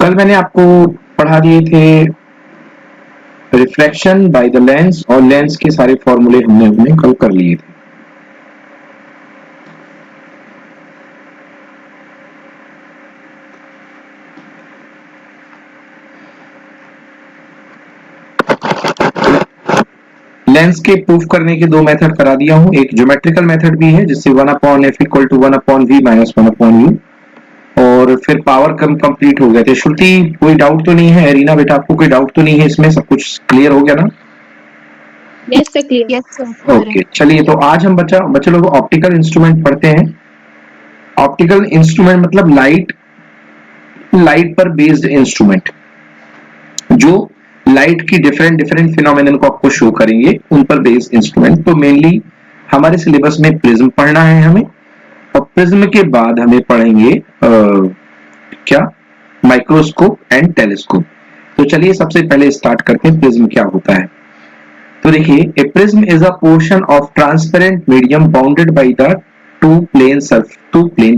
कल मैंने आपको पढ़ा दिए थे रिफ्रैक्शन बाय द लेंस, और लेंस के सारे फॉर्मूले हमने कल कर लिए थे। लेंस के प्रूफ करने के दो मेथड करा दिया हूं, एक ज्योमेट्रिकल मेथड भी है जिससे 1/f equal to 1/v minus 1/u, और फिर पावर कम कंप्लीट हो गए थे। श्रुति, कोई डाउट तो नहीं है? एरिना बेटा, आपको कोई डाउट तो नहीं है इसमें? सब कुछ क्लियर हो गया ना? Yes sir, clear. Yes sir. Okay, चलिए तो आज हम बच्चे लोग ऑप्टिकल इंस्ट्रूमेंट पढ़ते हैं। ऑप्टिकल इंस्ट्रूमेंट मतलब लाइट पर बेस्ड इंस्ट्रूमेंट, जो लाइट की डिफरेंट डिफरेंट फिनोमेनन को आपको शो करेंगे, उन पर बेस्ड इंस्ट्रूमेंट। तो मेनली हमारे सिलेबस में प्रिज्म पढ़ना है हमें, और प्रिज्म के बाद हमें पढ़ेंगे क्या, माइक्रोस्कोप एंड टेलीस्कोप। तो चलिए सबसे पहले स्टार्ट करते हैं प्रिज्म क्या होता है। तो देखिए, a prism is a portion of transparent medium bounded by the two plane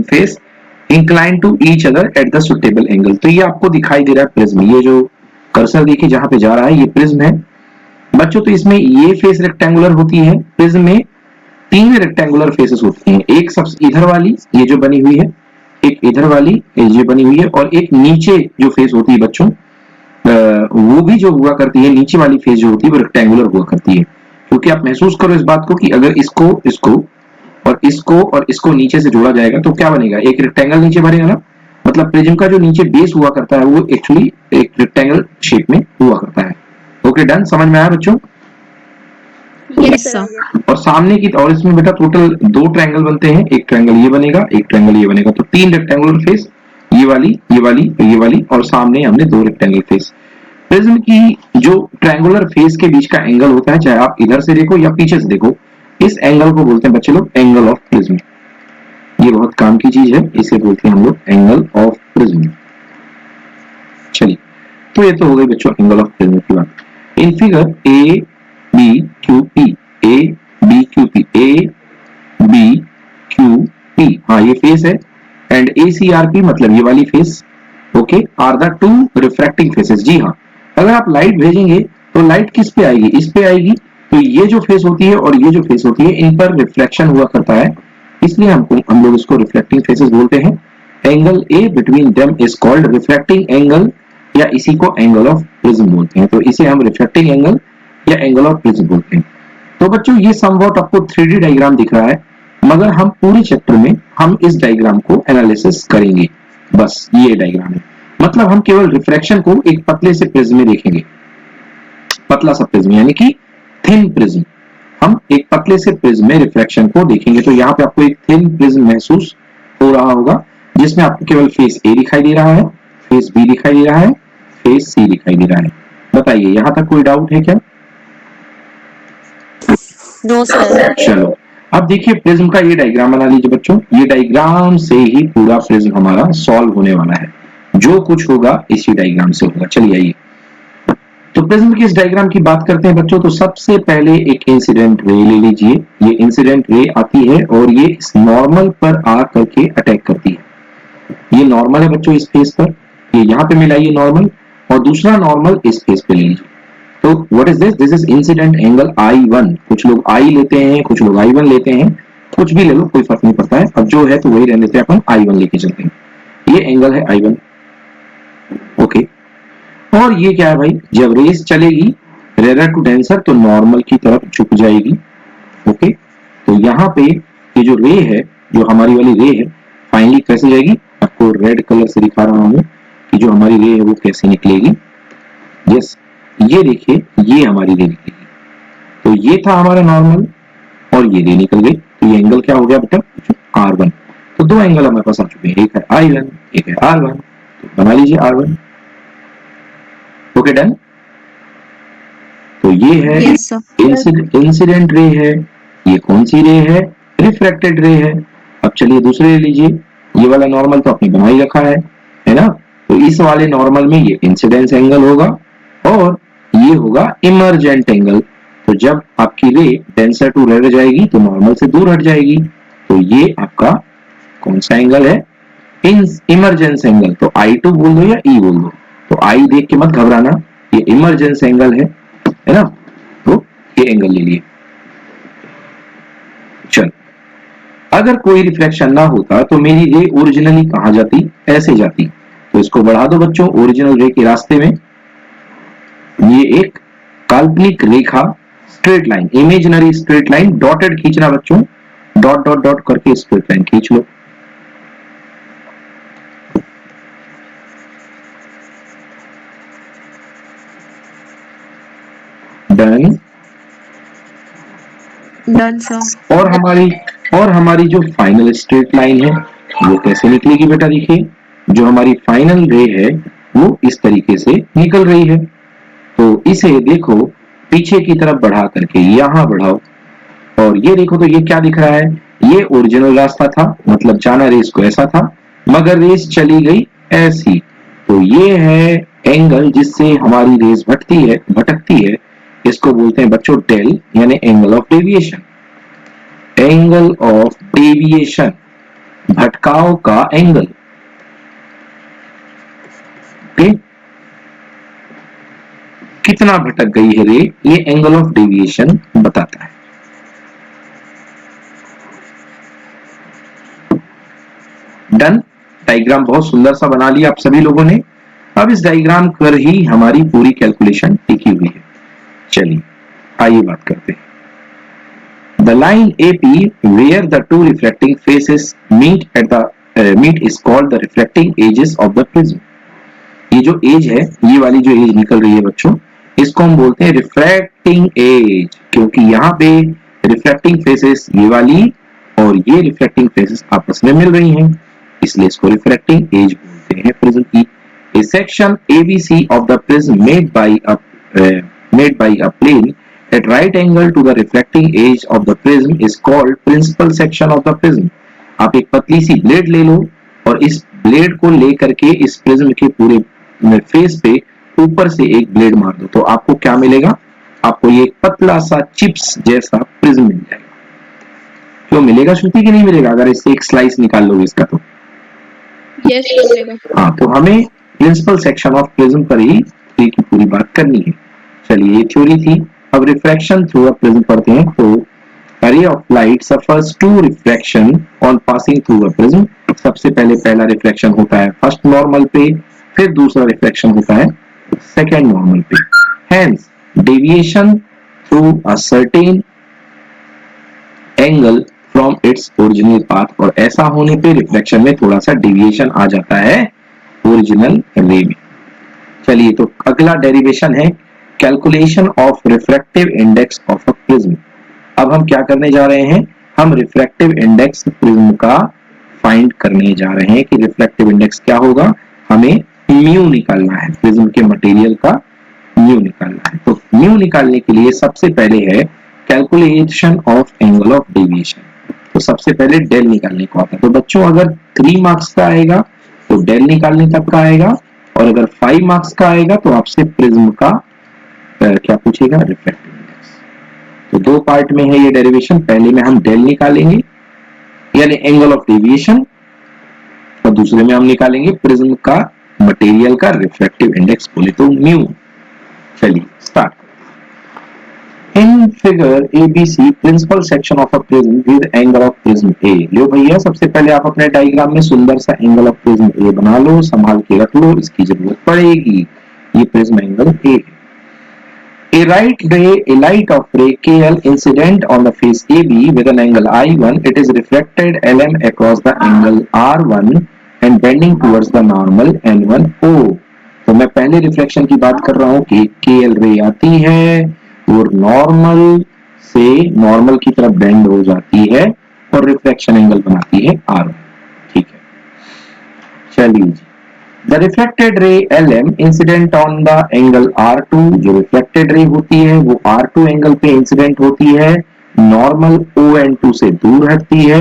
face incline to each other at the suitable angle. तो ये आपको दिखाई दे रहा है प्रिज्म, ये जो कर्सर देखिए जहां पे जा रहा है, ये प्रिज्म है बच्चों। तो इसमें ये फेस रेक्टेंगुलर होती है, प्रिज्म में 3 रेक्टेंगुलर फेसेस होती हैं। एक सबसे इधर वाली ये जो बनी हुई है, एक इधर वाली ये बनी हुई है, और एक नीचे जो फेस होती है बच्चों, वो भी जो हुआ करती है, नीचे वाली फेस जो होती है वो रेक्टेंगुलर हुआ करती है। क्योंकि आप महसूस करो इस बात को कि अगर इसको और इसको नीचे से जोड़ा जाएगा तो क्या बनेगा, एक रेक्टेंगल नीचे बनेगा ना। मतलब प्रिज्म का जो नीचे बेस हुआ करता है वो एक्चुअली एक रेक्टेंगल शेप में हुआ करता है। ओके, डन, समझ में आया बच्चों? Yes sir. और सामने की, और इसमें बेटा टोटल 2 ट्रायंगल बनते हैं, एक ट्रायंगल ये बनेगा, एक ट्रायंगल ये बनेगा। तो 3 रेक्टेंगुलर फेस, ये वाली, ये वाली, ये वाली, और सामने हमने 2 रेक्टेंगल फेस। प्रिज्म की जो ट्रायंगुलर फेस के बीच का एंगल होता है, चाहे आप इधर से देखो या पीछे से देखो, इस एंगल को बोलते हैं बच्चे लोग एंगल ऑफ प्रिज्म। ये बहुत काम की चीज है, इसे बोलते हैं हम लोग एंगल ऑफ प्रिज्म। चलिए, तो ये तो हो गई बच्चों एंगल ऑफ प्रिज्म की बात। In figure A B Q P, A B Q P, A B Q P, हाँ ये फेस है, and A C R P मतलब ये वाली face, okay, are the 2 refracting faces. जी हाँ, अगर आप लाइट भेजेंगे तो लाइट किस पे आएगी, इस पे आएगी। तो ये जो फेस होती है और ये जो फेस होती है, इन पर रिफ्लेक्शन हुआ करता है, इसलिए हम लोग इसको रिफ्लेक्टिंग फेसेस बोलते हैं। Angle A between them is called refracting angle, या इसी को एंगल ऑफ प्रिज्म बोलते हैं। तो इसे हम रिफ्लेक्टिंग एंगल या एंगल ऑफ प्रिज्म बोलते हैं। तो बच्चों ये समवॉट आपको 3D डायग्राम दिख रहा है, मगर हम पूरे चैप्टर में हम इस डायग्राम को एनालिसिस करेंगे। बस ये डायग्राम है, मतलब हम केवल रिफ्रैक्शन को एक पतले से प्रिज्म में देखेंगे, पतला सा प्रिज्म यानी कि थिन प्रिज्म। हम एक पतले से प्रिज्म में रिफ्रैक्शन को देखेंगे। तो यहाँ पे आपको एक थिन प्रिज्म महसूस हो रहा होगा, जिसमें आपको केवल फेस ए दिखाई दे रहा है, फेस बी दिखाई दे रहा है, फेस सी दिखाई दे रहा है। बताइए, यहाँ तक कोई डाउट है क्या? No sir. चलो, अब देखिए प्रिज्म का ये डायग्राम बना लीजिए बच्चों। ये डायग्राम से ही पूरा प्रिज्म हमारा सॉल्व होने वाला है, जो कुछ होगा इसी डायग्राम से होगा। चलिए आइए, तो प्रिज्म की इस डायग्राम की बात करते हैं बच्चों। तो सबसे पहले एक इंसिडेंट रे ले लीजिए। ये इंसिडेंट रे आती है और ये इस नॉर्मल पर आ करके अटैक करती है। ये नॉर्मल है बच्चों इस फेस पर, ये यहाँ पे मिलाइए नॉर्मल, और दूसरा नॉर्मल इस फेस पे ले लीजिए। तो what is this? This is incident angle I1। कुछ लोग I लेते हैं, कुछ लोग I1 लेते हैं, कुछ भी ले लो, कोई फर्क नहीं पड़ता है। अब जो है तो वही रहने देते हैं, अपन I1 लेके चलते हैं। ये एंगल है I1, ओके। और ये क्या है भाई, जब रेस चलेगी रेयर टू डेंसर तो नॉर्मल की तरफ झुक जाएगी, ओके। तो यहाँ पे ये जो रे है, जो हमारी वाली रे है, फाइनली कैसे जाएगी, आपको रेड कलर से दिखा रहा हूँ कि जो हमारी रे है वो कैसे निकलेगी। यस, ये देखिए, ये हमारी रे निकलेगी। तो ये था हमारा नॉर्मल और ये रे निकल गई। तो ये एंगल क्या हो गया बेटा, R1। तो 2 एंगल हमारे पास आ चुके हैं, एक है I1, एक है R1। तो बना लीजिए R1, ओके डन। तो ये है इंसिडेंट रे है, ये कौन सी रे है, रिफ्रैक्टेड रे है। अब चलिए दूसरे ले लीजिए, ये वाला नॉर्मल तो आपने बना ही रखा है ना। तो इस वाले नॉर्मल में ये इंसिडेंस एंगल होगा और ये होगा इमर्जेंट एंगल। तो जब आपकी रे डेंसर टू रेयर जाएगी तो नॉर्मल से दूर हट जाएगी। तो ये आपका कौन सा एंगल है, इन इमरजेंस एंगल, तो I2 बोल दो या E बोल दो, तो I देख के मत घबराना, ये इमरजेंस एंगल है ना, तो ये एंगल ले लिए। चल, अगर कोई रिफ्लेक्शन ना होता तो मेरी रे ओरिजिनली कहां जाती, ऐसे जाती, तो इसको बढ़ा दो बच्चों, ओरिजिनल रे के रास्ते में ये एक काल्पनिक रेखा, straight line, imaginary straight line, dotted खींचना बच्चों, डॉट डॉट डॉट करके स्ट्रेट लाइन खींच लो। डन। Done sir. और हमारी जो फाइनल स्ट्रेट लाइन है वो कैसे निकलेगी बेटा, देखिए जो हमारी फाइनल रे है वो इस तरीके से निकल रही है, तो इसे देखो पीछे की तरफ बढ़ा करके यहां बढ़ाओ, और ये देखो तो ये क्या दिख रहा है, ये ओरिजिनल रास्ता था, मतलब जाना रेस को ऐसा था, मगर रेस चली गई ऐसी, तो ये है एंगल जिससे हमारी रेस भटकती है, इसको बोलते हैं बच्चों डेल, यानी angle of deviation. Angle of deviation, भटकाव का एंगल। ओके, कितना भटक गई है रे, ये एंगल ऑफ डेविएशन बताता है। डन। डायग्राम बहुत सुंदर सा बना लिया आप सभी लोगों ने, अब इस डायग्राम पर ही हमारी पूरी कैलकुलेशन टिकी हुई है। चलिए आइए बात करते हैं। The line AP where the two reflecting faces meet is called the reflecting edges of the prism. ये जो एज है, ये वाली जो एज निकल रही है बच्चों, इसको हम बोलते हैं रिफ्रैक्टिंग एज, क्योंकि यहाँ पे रिफ्लेक्टिंग फेसेस ये वाली और ये रिफ्लेक्टिंग फेसेस आपस में मिल रही हैं, इसलिए इसको रिफ्रैक्टिंग एज बोलते हैं प्रिज्म की। A section ABC of the prism made by a plane at right angle to the reflecting edge of the prism is called principal section of the prism. आप एक पतली सी ब्लेड ले लो और इस blade को लेकर के इस प्रिज्म के पूरे फेस पे ऊपर से एक ब्लेड मार दो, तो आपको क्या मिलेगा, आपको ये पतला सा चिप्स जैसा प्रिज्म मिल जाएगा। क्यों मिलेगा श्रुति की नहीं मिलेगा, अगर इससे एक स्लाइस निकाल लोगे इसका तो यस मिलेगा। हाँ, तो हमें प्रिंसिपल सेक्शन ऑफ प्रिज्म पर ही की पूरी बात करनी है। चलिए ये थ्योरी थी, अब रिफ्रैक्शन थ्रू अ प्रिज्म पढ़ते हैं। तो a ray of light suffers two refraction on passing through a prism. सबसे पहले पहला रिफ्लेक्शन होता है फर्स्ट नॉर्मल पे, फिर दूसरा रिफ्लेक्शन होता है सेकेंड नॉर्मल पे। Hence, deviation through a certain angle from its original path, और ऐसा होने पे रिफ्लेक्शन में थोड़ा सा डेविएशन आ जाता है ओरिजिनल रे में। चलिए तो अगला डेरिवेशन है calculation of refractive index of a prism. अब हम क्या करने जा रहे हैं, हम रिफ्रैक्टिव इंडेक्स प्रिज्म का फाइंड करने जा रहे हैं कि रिफ्रैक्टिव इंडेक्स क्या होगा, हमें म्यू निकालना है, प्रिज्म के मटेरियल का म्यू निकालना है। तो म्यू निकालने के लिए सबसे पहले है calculation of angle of deviation, तो सबसे पहले डेल निकालने को आता है। तो बच्चों अगर 3 मार्क्स का आएगा तो डेल निकालने तक का आएगा, और अगर 5 मार्क्स का आएगा तो आपसे प्रिज्म का क्या पूछेगा, रिफ्रैक्टिव इंडेक्स। तो दो पार्ट में है ये डेरिवेशन, पहले में हम डेल निकालेंगे यानी एंगल ऑफ डेविएशन, और दूसरे में हम निकालेंगे प्रिज्म का मटेरियल का रिफ्रैक्टिव इंडेक्स, बोले तो म्यू। चलिए start. In figure ABC principal section of a prism with angle of prism A। लो भैया सबसे पहले आप अपने डायग्राम में सुंदर सा एंगल ऑफ प्रिज्म A बना लो, संभाल के रख लो, इसकी जरूरत पड़ेगी। ये प्रिज्म एंगल A है। A light of ray KL incident on the face AB with an angle I1, it is reflected LM across the angle R1 and bending towards the normal N1O। तो मैं पहले reflection की बात कर रहा हूं कि KL रे आती है और नॉर्मल से नॉर्मल की तरफ बेंड हो जाती है और रिफ्लेक्शन एंगल बनाती है R1। ठीक है, चलिए The reflected ray LM incident on the angle R2, जो reflected ray होती है वो R2 एंगल पे इंसिडेंट होती है, नॉर्मल ON2 से दूर हटती है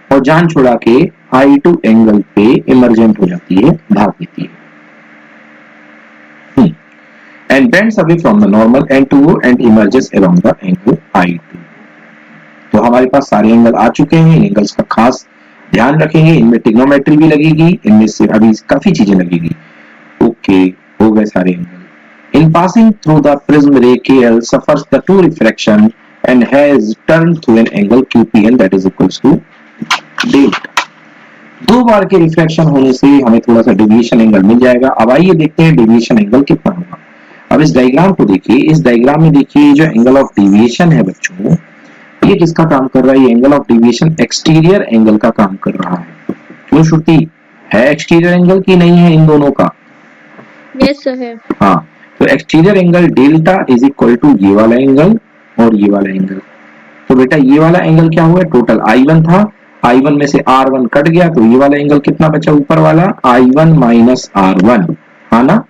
और जान छुड़ा के I2 एंगल पे इमरजेंट हो जाती है, भाग देती है। And bends away from the normal N2O and emerges along the angle I2। तो हमारे पास सारे एंगल आ चुके हैं, एंगल्स का खास ध्यान रखेंगे इनमें ट्रिग्नोमेट्री भी लगेगी, इनमें से अभी काफी चीजें लगेगी। ओके, हो गए सारे angle. In passing through the prism रे KL suffers the two refraction and has turned to an angle QPN that is equals to delta। दो बार के रिफ्रैक्शन होने से हमें थोड़ा सा डेविएशन एंगल मिल जाएगा। अब आइए देखते हैं डेविएशन एंगल कितना होगा। अब इस डायग्राम को देखिए, इस डायग्राम में देखिए जो एंगल ऑफ डेविएशन है बच्चों, ये किसका काम कर रहा है? ये angle of deviation exterior angle का काम कर रहा है। क्यों श्रुति, है एक्सटीरियर एंगल की नहीं है इन दोनों का? यस सर है। हाँ, तो exterior angle delta is equal to ये वाला एंगल और ये वाला एंगल। तो बेटा ये वाला एंगल क्या हुआ? टोटल I1 था, I1 में से R1 कट गया तो ये वाला एंगल कितना बचा ऊपर वाला? I1 माइनस R1, हाँ ना?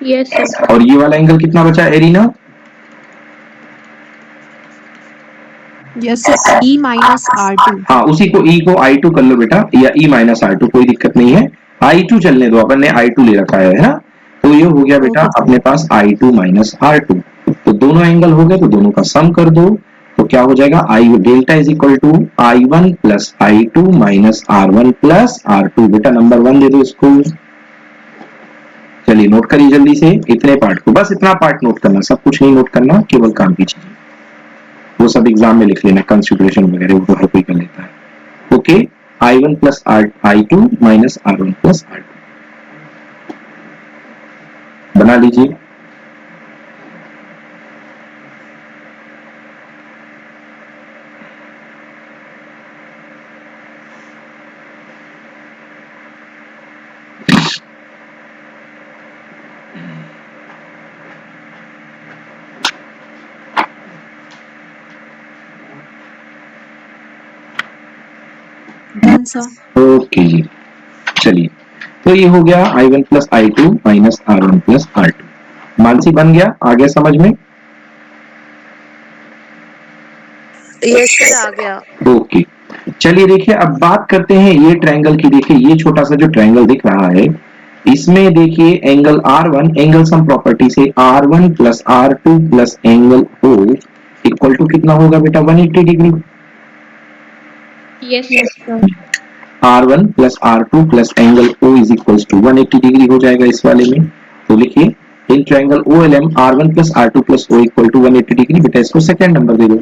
Yes sir. और ये वाला एंगल कितना बचा arena? Yes sir, E minus R2। हाँ, उसी को E को I2 कर लो बेटा, या E माइनस R2, कोई दिक्कत नहीं है। I2 चलने दो, अपन ने I2 ले रखा है ना? तो ये हो गया बेटा ओके। अपने पास I2 माइनस R2। तो दोनों एंगल हो गए, तो दोनों का सम कर दो, तो क्या हो जाएगा? I delta is equal to I1 plus I2 minus R1 plus R2। बेटा नंबर 1 दे दो इसको। चलिए नोट करिए जल्दी से इतने पार्ट को, बस इतना पार्ट नोट करना, सब कुछ नहीं नोट करना, केवल काम की चीजें वो सब एग्जाम में लिख लेना, कंसिडरेशन वगैरह वो तो हर कोई कर लेता है। Okay, I1 plus I2 minus R1 plus R2 बना लीजिए। Done sir. ओके जी, चलिए तो ये हो गया I1 plus I2 minus R1 plus R2। Mansi बन गया, आ गया समझ में? यस सर आ गया। ओके, चलिए देखिए अब बात करते हैं ये ट्रायंगल की। देखिए ये छोटा सा जो ट्रायंगल दिख रहा है, इसमें देखिए angle R1 angle sum property से R1 plus R2 plus angle O equal to कितना होगा बेटा? 180 degree. Yes yes sir. Sir. R1 plus R2 plus angle O is equal to 180 degree हो जाएगा इस वाले में। तो लिखिए in triangle OLM R1 plus R2 plus O equal to 180 degree. बेटा इसको सेकंड नंबर दे दो।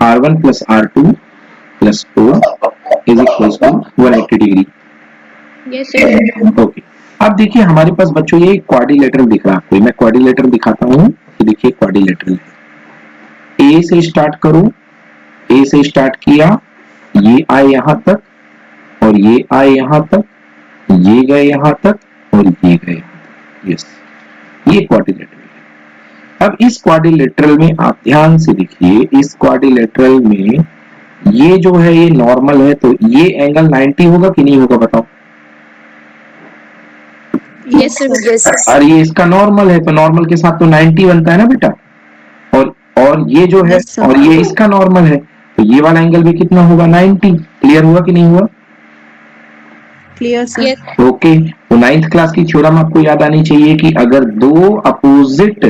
R1 plus R2 plus O is equal to 180 degree. Yes sir. Okay, अब देखिए हमारे पास बच्चों ये क्वाड्रिलेटरल दिख रहा है आपको, मैं क्वाड्रिलेटरल दिखाता हूँ। तो देखिए क्वाड्रिलेटरल ए से स्टार्ट करो, ए से स्टार्ट किया, ये आए यहाँ तक और ये आए यहाँ तक, ये गए यहाँ तक और ये गए यहाँ तक। यस, ये क्वाड्रिलेटरल है। अब इस क्वाड्रिलेटरल में आप ध्यान से देखिए, इस क्वाड्रिलेटरल में ये जो है ये नॉर्मल है, तो ये एंगल 90 होगा कि नहीं होगा बताओ? Yes sir. Yes sir. और ये इसका नॉर्मल है, तो नॉर्मल के साथ तो 90 बनता है ना बेटा। और ये जो है Yes, sir. और ये इसका नॉर्मल है, तो ये वाला एंगल भी कितना होगा? 90। क्लियर हुआ कि नहीं हुआ? Clear sir. यस। ओके, तो 9th क्लास की थ्योरम आपको याद आनी चाहिए कि अगर दो अपोजिट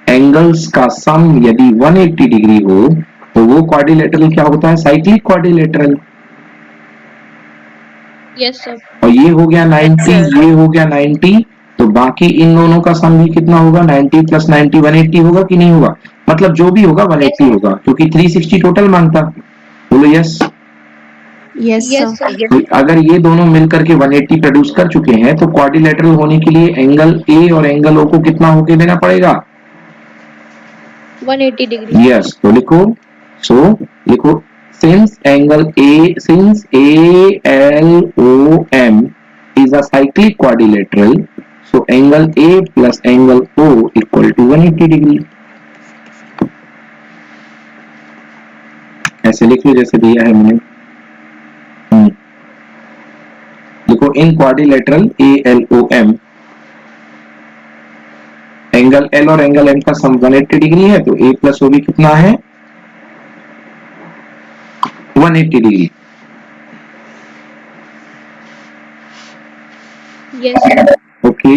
एंगल्स का सम यदि 180 डिग्री हो तो वो क्वाड्रिलेटरल क्या होता है? Cyclic quadrilateral. Yes sir. और ये हो गया 90, Yes, sir. ये हो गया 90, तो बाकी इन दोनों का सम भी कितना होगा? 90 प्लस 90 180 होगा कि नहीं होगा? मतलब जो भी होगा 180 होगा, क्योंकि 360 टोटल मांगता। बोलो yes. Yes yes sir. Sir. तो अगर ये दोनों मिलकर के 180 प्रोड्यूस कर चुके हैं तो क्वाड्रिलेटरल होने के लिए एंगल ए और एंगल ओ को कितना होके देना पड़ेगा? 180 डिग्री। यस, तो लिखो, सो लिखो since ALOM is a cyclic quadrilateral, so angle A plus angle O equal to 180 degree. ऐसे लिख लो जैसे दिया है मैंने। देखो इन क्वाड्रिलेटरल ALOM एंगल L और एंगल M का सम 180 डिग्री है, तो A प्लस O भी कितना है? 180 degree. Yes sir. Okay,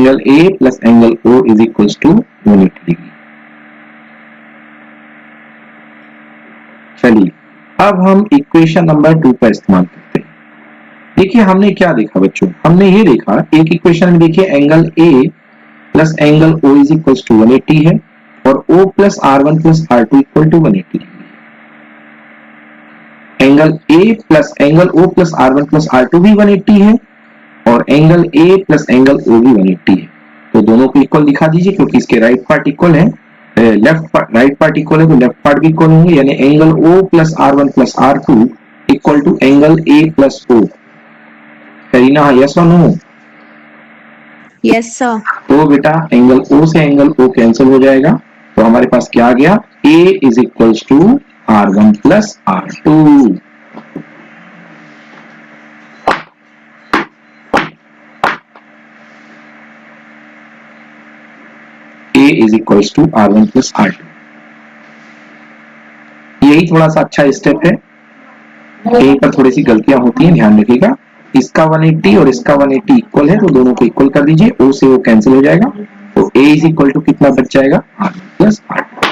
angle A plus angle O is equal to 180 degree. चलिए अब हम इक्वेशन नंबर 2 का इस्तेमाल करते हैं। देखिए हमने क्या देखा बच्चों, हमने ये देखा एक इक्वेशन में देखिए angle A plus angle O is equal to 180 है और O plus R1 plus R2 equal to 180 degree. Angle A plus angle O plus R1 plus R2 भी 180 है और angle A plus angle O भी 180 है। तो दोनों को इक्वल दिखा दीजिए क्योंकि इसके राइट पार्ट इक्वल है, राइट पार्ट इक्वल है तो लेफ्ट पार्ट भी इक्वल होंगे, यानी angle O plus R1 plus R2 equal to angle A plus O. Kareena yes और नो? Yes, sir. तो बेटा एंगल ओ से एंगल ओ कैंसिल हो जाएगा, तो हमारे पास क्या आ गया, A is equal to R1 plus R2। A is equals to R1 plus R2। यही थोड़ा सा अच्छा स्टेप है, यहीं पर थोड़ी सी गलतियां होती हैं, ध्यान रखिएगा। इसका 180 और इसका 180 इक्वल है तो दोनों को इक्वल कर दीजिए, O से वो कैंसिल हो जाएगा, तो A इज इक्वल टू कितना बच जाएगा, R1 प्लस R2।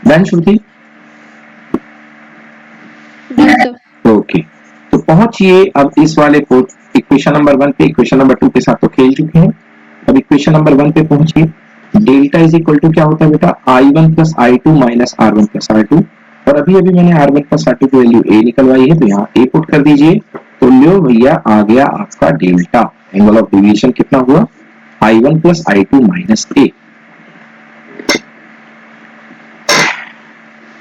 डन श्रुति? Done, sir. ओके, तो पहुंचिए अब इस वाले को इक्वेशन नंबर 1 पे। इक्वेशन नंबर 2 के साथ तो खेल चुके हैं, अब इक्वेशन नंबर 1 पे पहुंचिए। डेल्टा इज इक्वल टू क्या होता है बेटा, I1 plus I2 minus R1 plus R2, और अभी अभी मैंने R1 प्लस R2 की वैल्यू A निकलवाई है तो यहाँ A पुट कर दीजिए, तो लो भैया आ गया आपका डेल्टा। एंगल ऑफ डेविएशन कितना हुआ, I1 plus I2 minus A।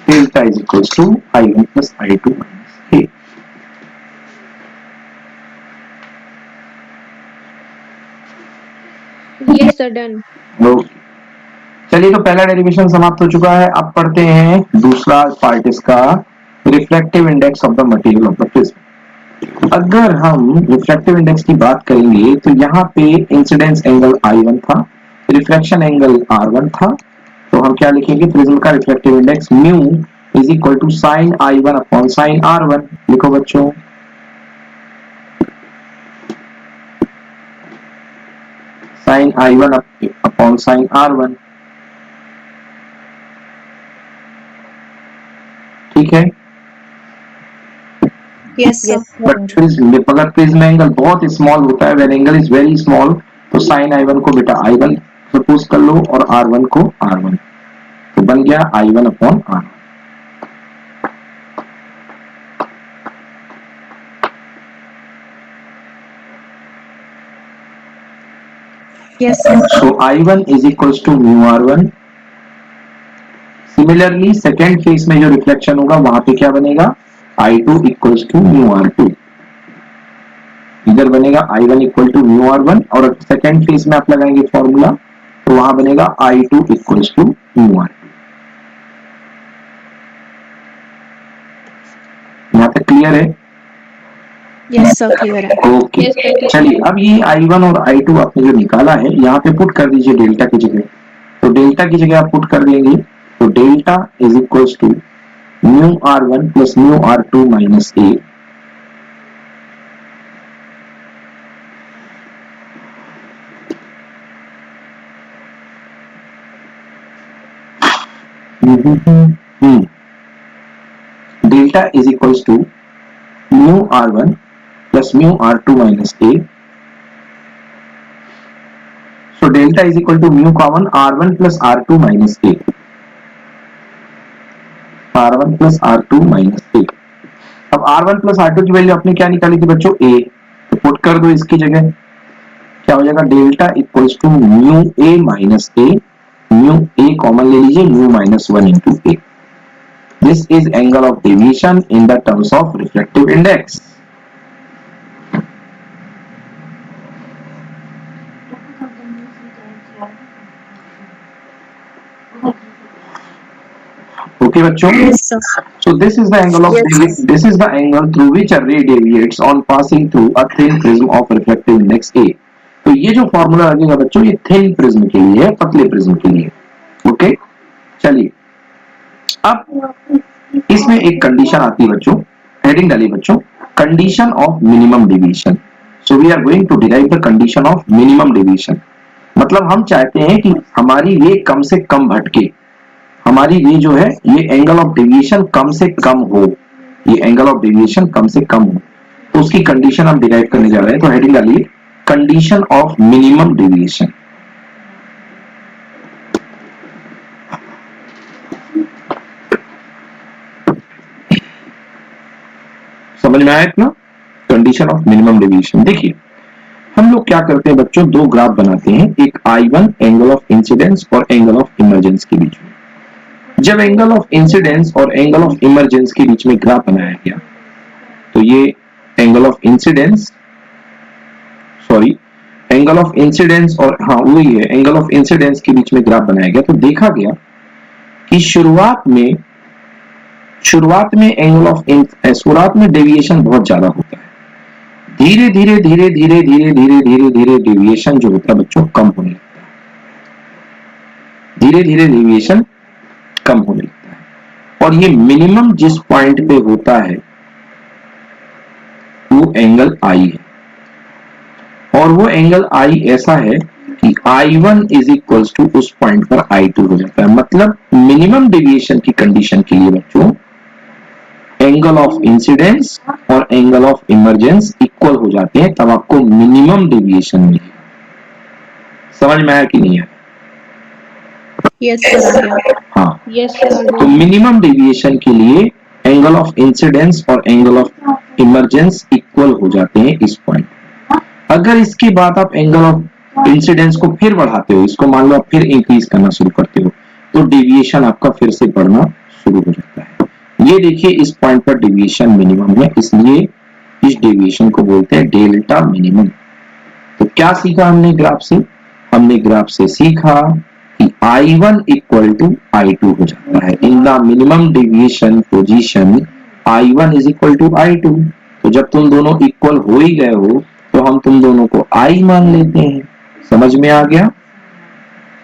Delta is equal to I1 plus I2 minus A। Yes, sir. Done. Okay, चलिए तो पहला डेरिवेशन समाप्त हो चुका है। अब पढ़ते हैं दूसरा पार्ट इसका, refractive index of the material of the prism. अगर हम रिफ्रैक्टिव इंडेक्स की बात करेंगे तो यहाँ पे इंसिडेंस एंगल I1 था, रिफ्रैक्शन एंगल R1 था, तो हम क्या लिखेंगे, प्रिज्म का refractive index mu is equal to sine I1 upon sine R1। लिखो बच्चों, sign I1 upon sine R1। ठीक है, Yes, sir. बट प्रिज्म, अगर प्रिज्म एंगल बहुत स्मॉल होता है, when angle is very small, तो साइन I1 को बेटा I1 सपोज कर लो और R1 को R1, तो बन गया I1 upon R1। Yes, sir. So I1 is equals to mu R1। Similarly second phase में जो रिफ्लेक्शन होगा वहां पे क्या बनेगा, I2 equals to mu R2। इधर बनेगा I1 equal to mu R1 और सेकेंड फेज में आप लगाएंगे फॉर्मूला तो वहां बनेगा I2 equals to mu R2। यहाँ तक क्लियर है? Yes, sir. Clear है। Okay, Yes, sir. चलिए अब ये I1 और I2 आपने जो निकाला है यहाँ पे पुट कर दीजिए डेल्टा की जगह, तो डेल्टा की जगह आप पुट कर देंगे तो delta is equals to mu R1 plus mu R2 minus A। Delta is equals to mu R1 plus mu R2 minus A। So delta is equal to mu common R1 plus R2 minus A। R1 plus R2 minus A। अब R1 plus R2 की value आपने क्या निकाली थी बच्चों, A, तो put कर दो इसकी जगह, क्या हो जाएगा, delta equals to mu A minus A। Mu A common ले लीजिए, mu minus 1 into A। This is angle of deviation in the terms of reflective index. Okay बच्चों, Yes, sir. so this is the angle of this is the angle through which a ray deviates on passing through a thin prism of refractive index A। तो ये जो formula लगेगा बच्चों ये thin prism के लिए है, पतले प्रिज्म के लिए। ओके, चलिए अब इसमें एक कंडीशन आती है बच्चों, हेडिंग डाली बच्चों, condition of minimum deviation. So we are going to derive the condition of minimum deviation. मतलब हम चाहते हैं कि हमारी रे कम से कम भटके, हमारी रे जो है ये एंगल ऑफ डेविएशन कम से कम हो, ये एंगल ऑफ डेविएशन कम से कम हो, तो उसकी कंडीशन हम डिराइव करने जा रहे हैं। तो हेडिंग डालिए कंडीशन ऑफ मिनिमम डेविएशन। समझ में आया इतना? Condition of minimum deviation. देखिए हम लोग क्या करते हैं बच्चों, दो ग्राफ बनाते हैं, एक I1 एंगल ऑफ इंसिडेंस और एंगल ऑफ इमरजेंस के बीच में। जब एंगल ऑफ इंसिडेंस और एंगल ऑफ इमरजेंस के बीच में ग्राफ बनाया गया, तो ये angle of incidence, sorry angle of incidence और हाँ वही है, एंगल ऑफ इंसिडेंस के बीच में ग्राफ बनाया गया, तो देखा गया कि शुरुआत में डेविएशन बहुत ज्यादा होता है, धीरे धीरे धीरे धीरे धीरे धीरे धीरे धीरे डेविएशन जो होता है बच्चों कम होने लगता है, धीरे धीरे डेविएशन कम होने लगता है। और ये मिनिमम जिस पॉइंट पे होता है वो एंगल आई है, और वो एंगल आई ऐसा है कि I1 इज इक्वल टू उस पॉइंट पर I2 हो जाता है। मतलब मिनिमम डेविएशन की कंडीशन के लिए बच्चों एंगल ऑफ इंसिडेंस और एंगल ऑफ इमरजेंस इक्वल हो जाते हैं, तब आपको मिनिमम डेविएशन मिलेगा। समझ में आया कि नहीं आया? यस सर, आ गया। हाँ, Yes, sir. तो मिनिमम डेविएशन के लिए एंगल ऑफ इंसिडेंस और एंगल ऑफ इमरजेंस इक्वल हो जाते हैं इस पॉइंट। अगर इसके बाद आप एंगल ऑफ इंसिडेंस को फिर बढ़ाते हो, इसको मान लो आप फिर इंक्रीज करना शुरू करते हो, तो डेविएशन आपका फिर से बढ़ना शुरू हो जाता है। ये देखिए इस पॉइंट पर डेविएशन मिनिमम है, इसलिए इस डेविएशन को बोलते हैं डेल्टा मिनिमम। तो क्या सीखा हमने ग्राफ से? हमने ग्राफ से सीखा कि I1 इक्वल टू I2 हो जाता है। In the minimum deviation position I1 is equal to I2। तो जब तुम दोनों इक्वल हो ही गए हो तो हम तुम दोनों को I मान लेते हैं। समझ में आ गया?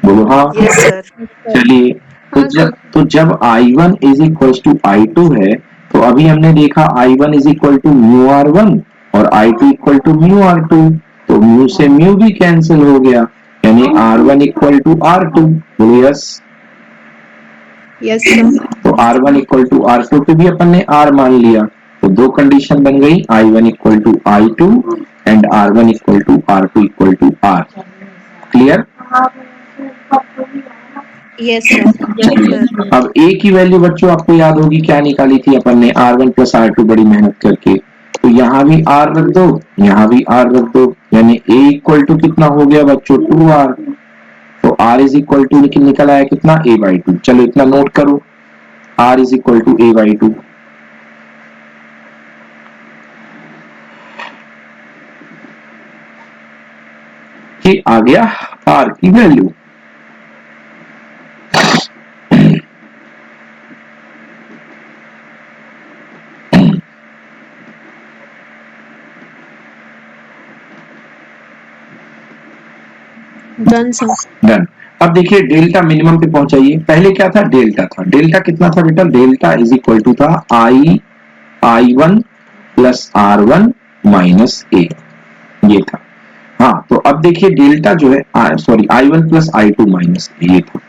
बोलो हाँ। Yes sir. चलिए, तो जब I1 is equal to I2 है, तो अभी हमने देखा I1 is equal to mu R1 और I2 equal to mu R2, तो म्यू से म्यू भी कैंसिल हो गया, यानी R1 इक्वल टू R2। बोलो यस। Yes sir. तो R1 इक्वल टू R2 पे भी अपन ने R मान लिया, तो दो कंडीशन बन गई, I1 equal to I2 and R1 equal to R2 equal to R। Clear? Yes sir. अब A की वैल्यू बच्चों आपको याद होगी क्या निकाली थी अपन ने, R1 प्लस R2 बड़ी मेहनत करके। तो यहाँ भी R रख दो, यहाँ भी R रख दो, यानी A इक्वल टू कितना हो गया बच्चों 2R। तो R इज इक्वल टू निकल आया कितना A/2। चलो इतना नोट करो, R is equal to A/2। ये आ गया R की वैल्यू। Done sir. डन। अब देखिए डेल्टा मिनिमम पे पहुंचाइए। पहले क्या था? डेल्टा था। डेल्टा कितना था बेटा? डेल्टा इज इक्वल टू था I1 plus R1 minus A, ये था। हाँ, तो अब देखिए डेल्टा जो है, sorry I1 plus I2 minus A, ये था।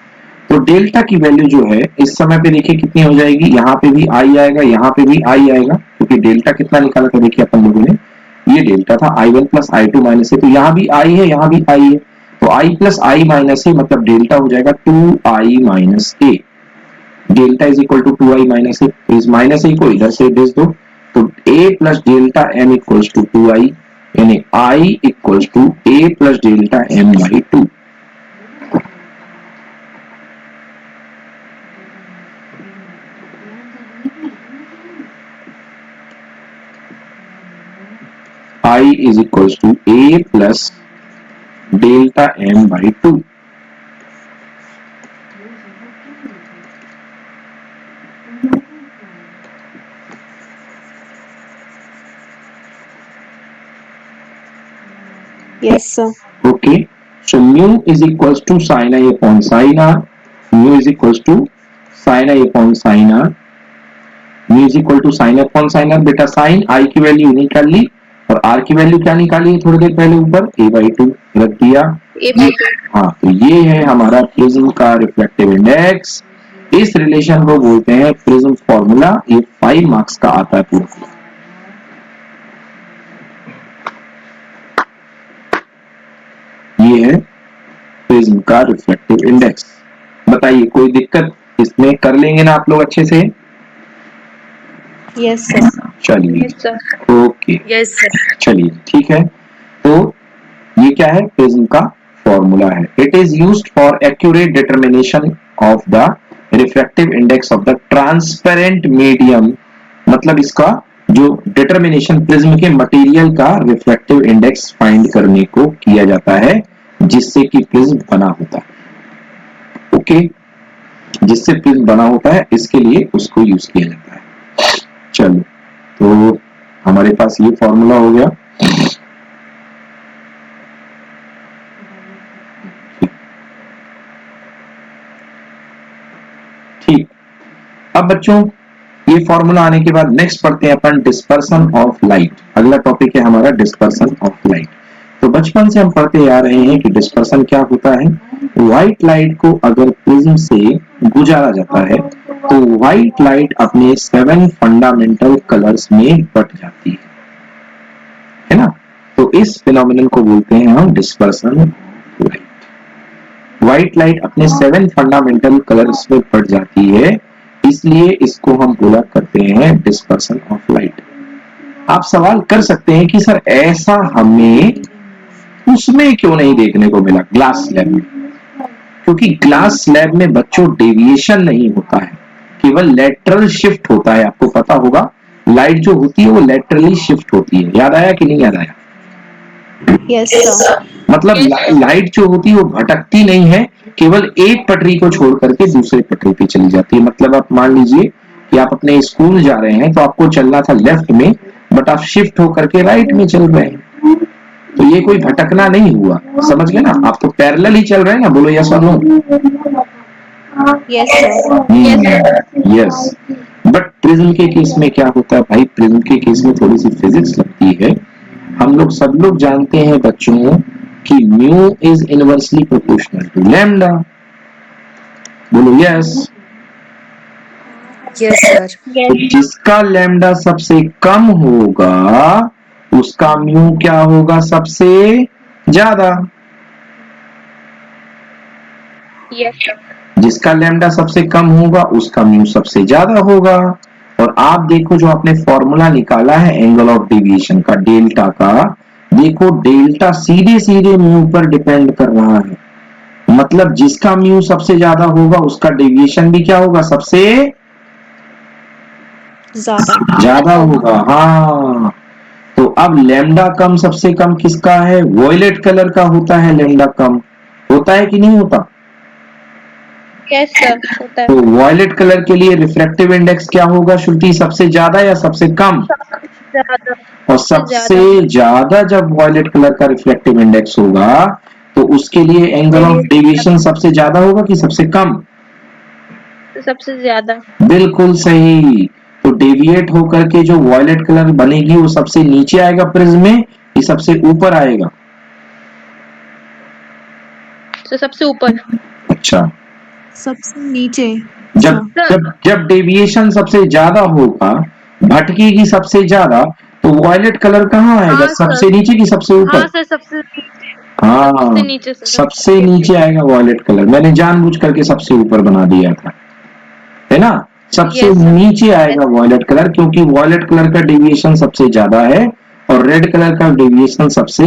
तो डेल्टा की वैल्यू जो है इस समय पे देखिए कितनी हो जाएगी, यहाँ पे भी I आएगा, यहाँ पे भी I आएगा, क्योंकि डेल्टा कितना निकाला था देखिए अपन लोगों ने, ये डेल्टा था I1 plus I2 minus A, तो यहाँ भी I है, यहाँ भी I है, तो I plus I minus A मतलब डेल्टा हो जाएगा 2I minus A। Delta is equal to 2I minus A, तो इस माइनस A को इधर से भेज दो, तो A plus delta M equals to 2I, यानी I equals to A plus delta M by 2। I is equals to A plus delta M by 2। Yes, sir. Okay, so mu is equals to sin I upon sin R. Mu is equals to sin I upon sin R. Mu is equal to sine upon sine R. बेटा sine I की वैल्यू निकाल ली और are की value क्या निकाली है थोड़ी देर पहले ऊपर, a/2 रख दिया। हाँ, तो ये है हमारा प्रिज्म का रिफ्लेक्टिव इंडेक्स। इस रिलेशन को बोलते हैं प्रिज्म फॉर्मूला। ये 5 मार्क्स का आता है पूरा। ये है प्रिज्म का रिफ्लेक्टिव इंडेक्स। बताइए कोई दिक्कत इसमें, कर लेंगे ना आप लोग अच्छे से? Yes sir. चलिए Yes, sir. Okay, yes sir. चलिए ठीक है। तो ये क्या है? प्रिज्म का फॉर्मूला है। It is used for accurate determination of the refractive index of the transparent medium. मतलब इसका जो डिटर्मिनेशन प्रिज्म के मटेरियल का रिफ्रैक्टिव इंडेक्स फाइंड करने को किया जाता है, जिससे कि प्रिज्म बना होता है। ओके, जिससे प्रिज्म बना होता है, इसके लिए उसको यूज किया जाता है। चलो, तो हमारे पास ये फॉर्मूला हो गया। ठीक, अब बच्चों ये फॉर्मूला आने के बाद नेक्स्ट पढ़ते हैं अपन डिस्पर्सन ऑफ लाइट। अगला टॉपिक है हमारा डिस्पर्सन ऑफ लाइट। तो बचपन से हम पढ़ते आ रहे हैं कि डिस्पर्सन क्या होता है। व्हाइट लाइट को अगर प्रिज्म से गुजारा जाता है तो व्हाइट लाइट अपने 7 फंडामेंटल कलर्स में बट जाती है ना। तो इस फिनोमिनन को बोलते हैं हम dispersion of light. White light अपने 7 फंडामेंटल कलर्स में बट जाती है, इसलिए इसको हम बोला करते हैं डिस्पर्सन ऑफ लाइट। आप सवाल कर सकते हैं कि सर ऐसा हमें उसमें क्यों नहीं देखने को मिला, ग्लास स्लैब में? क्योंकि ग्लास स्लैब में बच्चों डेविएशन नहीं होता है, केवल लेटरल शिफ्ट होता है। आपको पता होगा लाइट जो होती है वो लेटरली शिफ्ट होती है। याद आया कि नहीं याद आया? Yes sir. मतलब लाइट जो होती है वो भटकती नहीं है, केवल एक पटरी को छोड़ करके दूसरे पटरी पे चली जाती है। मतलब आप मान लीजिए कि आप अपने स्कूल जा रहे हैं तो आपको चलना था लेफ्ट में, बट आप शिफ्ट होकर के राइट में चल रहे हैं, तो ये कोई भटकना नहीं हुआ। समझ गए ना? आप तो पैरेलल ही चल रहे हैं ना। बोलो यस और no? Yes sir. Yes. But prism के केस में क्या होता है भाई? प्रिज्म के केस में थोड़ी सी फिजिक्स लगती है। हम लोग सब लोग जानते हैं बच्चों कि mu is inversely proportional to lambda. बोलो यस। Yes sir. तो जिसका लैम्डा सबसे कम होगा उसका म्यू क्या होगा? सबसे ज्यादा। Yes, sir. जिसका लैम्डा सबसे कम होगा उसका म्यू सबसे ज्यादा होगा। और आप देखो जो आपने फॉर्मूला निकाला है एंगल ऑफ डेविएशन का, डेल्टा का, देखो डेल्टा सीधे सीधे म्यू पर डिपेंड कर रहा है। मतलब जिसका म्यू सबसे ज्यादा होगा उसका डेविएशन भी क्या होगा? सबसे ज्यादा होगा। हाँ, तो अब लैम्डा कम सबसे कम किसका है? वॉयलेट कलर का होता है लैम्डा कम। होता है कि नहीं होता? Yes, sir. होता है। तो वॉयलेट कलर के लिए रिफ्रैक्टिव इंडेक्स क्या होगा श्रुति? सबसे ज्यादा या सबसे कम? ज्यादा। और सबसे ज्यादा जब वॉयलेट कलर का रिफ्लेक्टिव इंडेक्स होगा तो उसके लिए एंगल ऑफ डेविएशन सबसे ज्यादा होगा कि सबसे कम? सबसे ज्यादा। बिल्कुल सही। तो डेविएट होकर के जो वॉयलेट कलर बनेगी वो सबसे नीचे आएगा प्रिज्म में, ये सबसे ऊपर आएगा? तो सबसे ऊपर। अच्छा, सबसे नीचे। जब जब जब डेविएशन सबसे ज्यादा होगा, भटकेगी सबसे ज्यादा, तो वॉयलेट कलर कहाँ आएगा? हाँ, सबसे नीचे कि सबसे ऊपर? हाँ सर, सबसे नीचे। हाँ, सबसे नीचे सर। सबसे नीचे आएगा वॉयलेट कलर। मैंने जानबूझ करके सबसे ऊपर बना दिया था, है ना? सबसे Yes, sir. नीचे आएगा वॉयलेट कलर, क्योंकि वॉयलेट कलर का डेविएशन सबसे ज्यादा है और रेड कलर का डेविएशन सबसे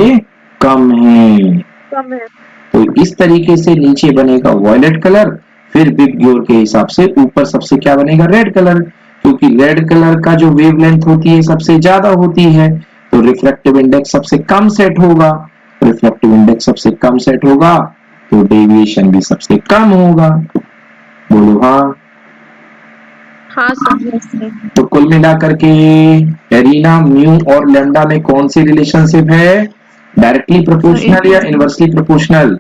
कम है। कम है। तो इस तरीके से नीचे बनेगा वॉयलेट कलर, फिर बिग ब्योर के हिसाब से ऊपर सबसे क्या बनेगा? रेड कलर, क्योंकि रेड कलर का जो वेवलेंथ होती है सबसे ज्यादा होती है, तो रिफ्रैक्टिव इंडेक्स सबसे कम सेट होगा। रिफ्रैक्टिव इंडेक्स सबसे कम सेट होगा तो डेविएशन भी सबसे कम होगा। बोलो हाँ। हाँ सर। तो कुल मिलाकर के एरिना, म्यू और लैम्डा में कौन सी रिलेशनशिप है? डायरेक्टली प्रोपोर्शनल या इनवर्सली प्रोपोर्शनल?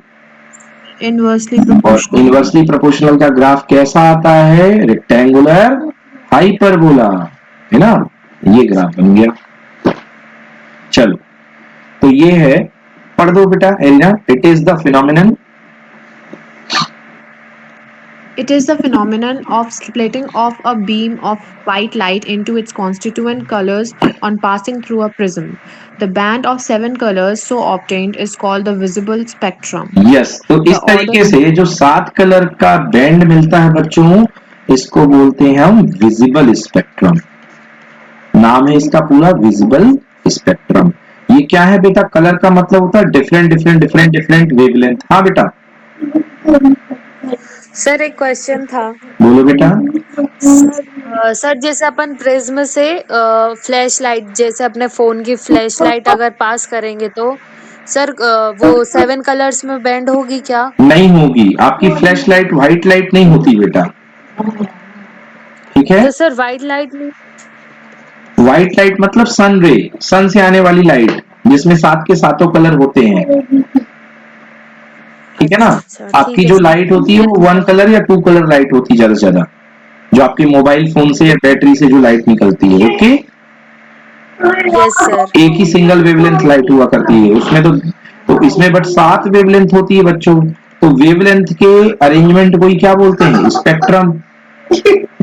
इनवर्सली और प्रोपोर्शनल। इनवर्सली प्रोपोर्शनल का ग्राफ कैसा आता है? रेक्टेंगुलर हाइपरबोला, है ना, ये ग्राफ बन गया। चलो, तो ये है, पढ़ दो बेटा Elina. It is the phenomenon, It is the phenomenon of splitting of a beam of white light into its constituent colors on passing through a prism. The band of 7 colors so obtained is called the visible spectrum. Yes. तो इस The order तरीके से जो 7 colour का band मिलता है बच्चों, इसको बोलते हैं हम विजिबल स्पेक्ट्रम। नाम है इसका पूरा विजिबल स्पेक्ट्रम। ये क्या है बेटा? कलर का मतलब होता है different different different different wavelength. हाँ बेटा, सर एक क्वेश्चन था। बोलो बेटा। सर जैसे अपन प्रिज्म से फ्लैश लाइट, जैसे अपने फोन की फ्लैश लाइट अगर पास करेंगे तो सर वो 7 कलर्स में बैंड होगी क्या? नहीं होगी, आपकी फ्लैश लाइट व्हाइट लाइट नहीं होती बेटा, ठीक है। तो सर व्हाइट लाइट में व्हाइट लाइट मतलब सन रे, सन से आने वाली लाइट, जिसमें 7 के 7 कलर होते हैं, ठीक है ना। अच्छा, ठीक आपकी है जो सर। लाइट होती है वो 1 कलर या 2 कलर लाइट होती है ज्यादा से ज्यादा, जो आपके मोबाइल फोन से या बैटरी से जो लाइट निकलती है। Okay, yes sir. एक ही सिंगल वेवलेंथ लाइट हुआ करती है उसमें। तो इसमें बट 7 वेवलेंथ होती है बच्चों। तो वेवलेंथ के अरेंजमेंट को ही क्या बोलते हैं? स्पेक्ट्रम।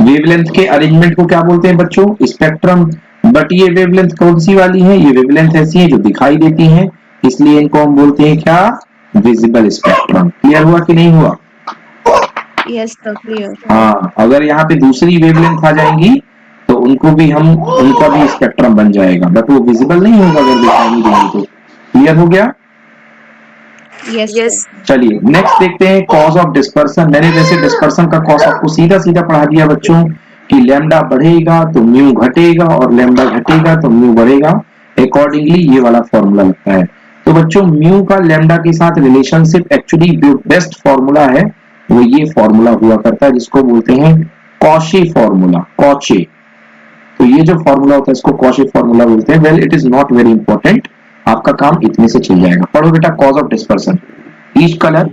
वेवलेंथ के अरेंजमेंट को क्या बोलते हैं बच्चों? स्पेक्ट्रम। बट ये वेवलेंथ कौन सी वाली है? ये वेवलेंथ ऐसी है जो दिखाई देती है, इसलिए इनको हम बोलते हैं क्या? Visible spectrum. क्लियर हुआ कि नहीं हुआ? yes, sir, clear. हाँ, अगर यहाँ पे दूसरी वेवलेंथ आ जाएंगी तो उनको भी हम, उनका भी स्पेक्ट्रम बन जाएगा, बट वो विजिबल नहीं होगा अगर दिखाई नहीं देंगे तो। क्लियर हो गया? Yes, yes sir. चलिए नेक्स्ट देखते हैं कॉज ऑफ डिस्पर्सन। मैंने वैसे डिस्पर्सन का कॉज आपको सीधा सीधा पढ़ा दिया बच्चों कि लैम्डा बढ़ेगा तो म्यू घटेगा और लैम्डा घटेगा तो म्यू बढ़ेगा। अकॉर्डिंगली ये वाला फॉर्मूला लगता है। तो बच्चों म्यू का लैम्डा के साथ रिलेशनशिप, एक्चुअली जो बेस्ट फॉर्मूला है वो ये फॉर्मूला हुआ करता है जिसको बोलते हैं कॉशी फॉर्मूला, कॉचे। तो ये जो फॉर्मूला होता है इसको कॉशी फॉर्मूला बोलते हैं। Well it is not very important, आपका काम इतने से चल जाएगा। पढ़ो बेटा cause of dispersion. Each colour,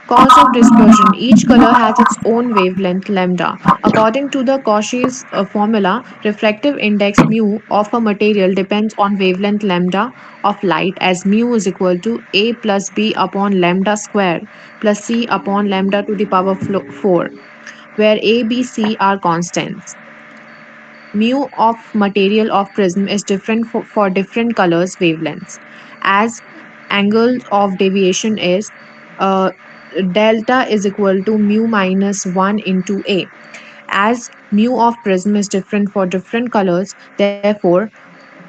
Cause of dispersion. Each color has its own wavelength lambda. According to the Cauchy's formula, refractive index mu of a material depends on wavelength lambda of light, as mu is equal to a plus b upon lambda square plus c upon lambda to the power 4, where a, b, c are constants. Mu of material of prism is different for different colors wavelengths, as angle of deviation is uh, delta is equal to mu minus 1 into a. As mu of prism is different for different colors, therefore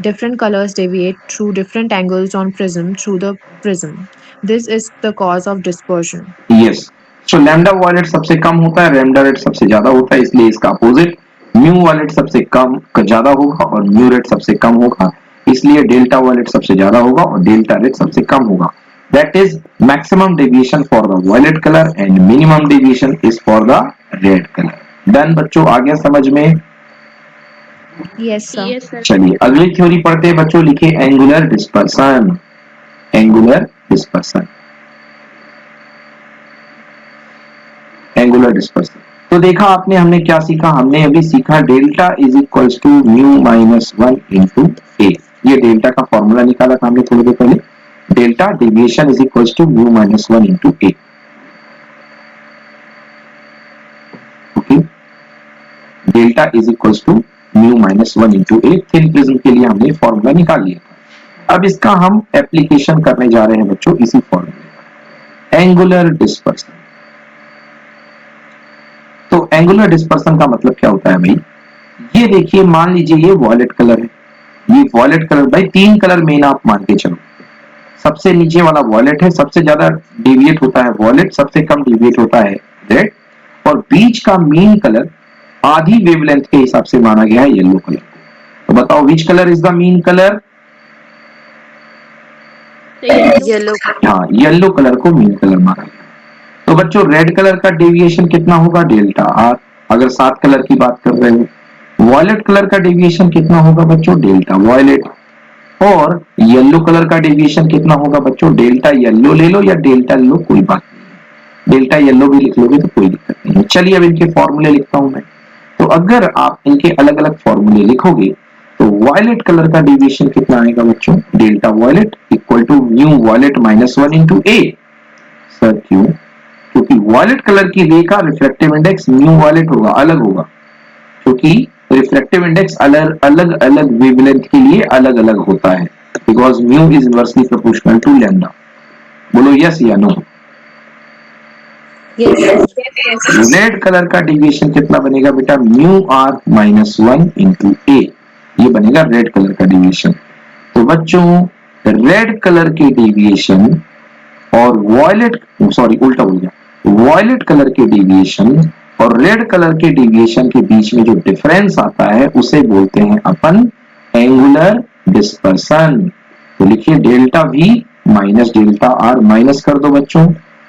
different colors deviate through different angles on prism through the prism. This is the cause of dispersion. Yes. So lambda violet सबसे कम होता है, lambda rate सबसे ज्यादा होता है, इसलिए इसका अपोजिट म्यू वायलेट सबसे कम ज्यादा होगा और म्यू रेट सबसे कम होगा, इसलिए डेल्टा वायलेट सबसे ज्यादा होगा और डेल्टा रेट सबसे कम होगा। That is maximum deviation for the violet colour and minimum deviation is for the red colour. Done बच्चों, आ गया समझ में? Yes, sir. Yes sir. चलिए अगली थ्योरी पढ़ते हैं बच्चों। लिखिए angular dispersion. Angular dispersion, angular dispersion. तो देखा आपने, हमने क्या सीखा? हमने अभी सीखा delta is equals to mu minus 1 into ए। ये डेल्टा का फॉर्मूला निकाला था हमने थोड़ी देर पहले। Delta deviation is equals to mu minus 1 into A. Okay, delta is equals to mu minus 1 into A. Thin prism के लिए हमने फॉर्मूला निकाल लिया था। अब इसका हम एप्लीकेशन करने जा रहे हैं बच्चों इसी फॉर्मूले। Angular dispersion. तो एंगुलर डिस्पर्सन का मतलब क्या होता है भाई? ये देखिए, मान लीजिए ये वॉयलेट कलर है, ये वॉयलेट कलर भाई 3 कलर मेन आप मान के चलो। सबसे नीचे वाला वॉयलेट है, सबसे ज्यादा डेविएट होता है वॉयलेट, सबसे कम डेविएट होता है रेड, और बीच का मेन कलर आधी वेवलेंथ के हिसाब से माना गया है येलो कलर। तो बताओ which colour is the mean colour? Yellow. हाँ, येलो कलर को मीन कलर माना गया। तो बच्चों रेड कलर का डेविएशन कितना होगा? डेल्टा आर, अगर 7 कलर की बात कर रहे हो। वॉयलेट कलर का डेविएशन कितना होगा बच्चों? Delta violet. और येलो कलर का डेविएशन कितना होगा बच्चों? डेल्टा येलो ले लो या डेल्टा लो, कोई बात नहीं, डेल्टा येलो भी लिख लोगे तो कोई दिक्कत नहीं है। चलिए अब इनके फॉर्मूले लिखता हूं मैं। अगर आप इनके अलग अलग फॉर्मूले लिखोगे तो वॉयलेट कलर का डेविएशन कितना आएगा बच्चों, delta violet equal to mu violet minus 1 into a. Sir क्यों? क्योंकि वॉयलेट कलर की रे का रिफ्लेक्टिव इंडेक्स म्यू वॉयलेट होगा, अलग होगा, क्योंकि रिफ्लेक्टिव इंडेक्स अलग अलग वेवलेंथ के लिए अलग अलग होता है, because mu is inversely proportional to lambda. बोलो यस या नो? रेड कलर का डेविएशन कितना बनेगा बेटा, म्यू आर माइनस 1 इंटू ए, ये बनेगा रेड कलर का डेविएशन। तो बच्चों रेड कलर के डेविएशन और वॉयलेट, सॉरी उल्टा हो गया, वॉयलेट कलर के डेविएशन और रेड कलर के डेविएशन के बीच में जो डिफरेंस आता है उसे बोलते हैं अपन एंगुलर डिस्पर्सन। तो लिखिए delta we minus delta R, minus कर दो बच्चों,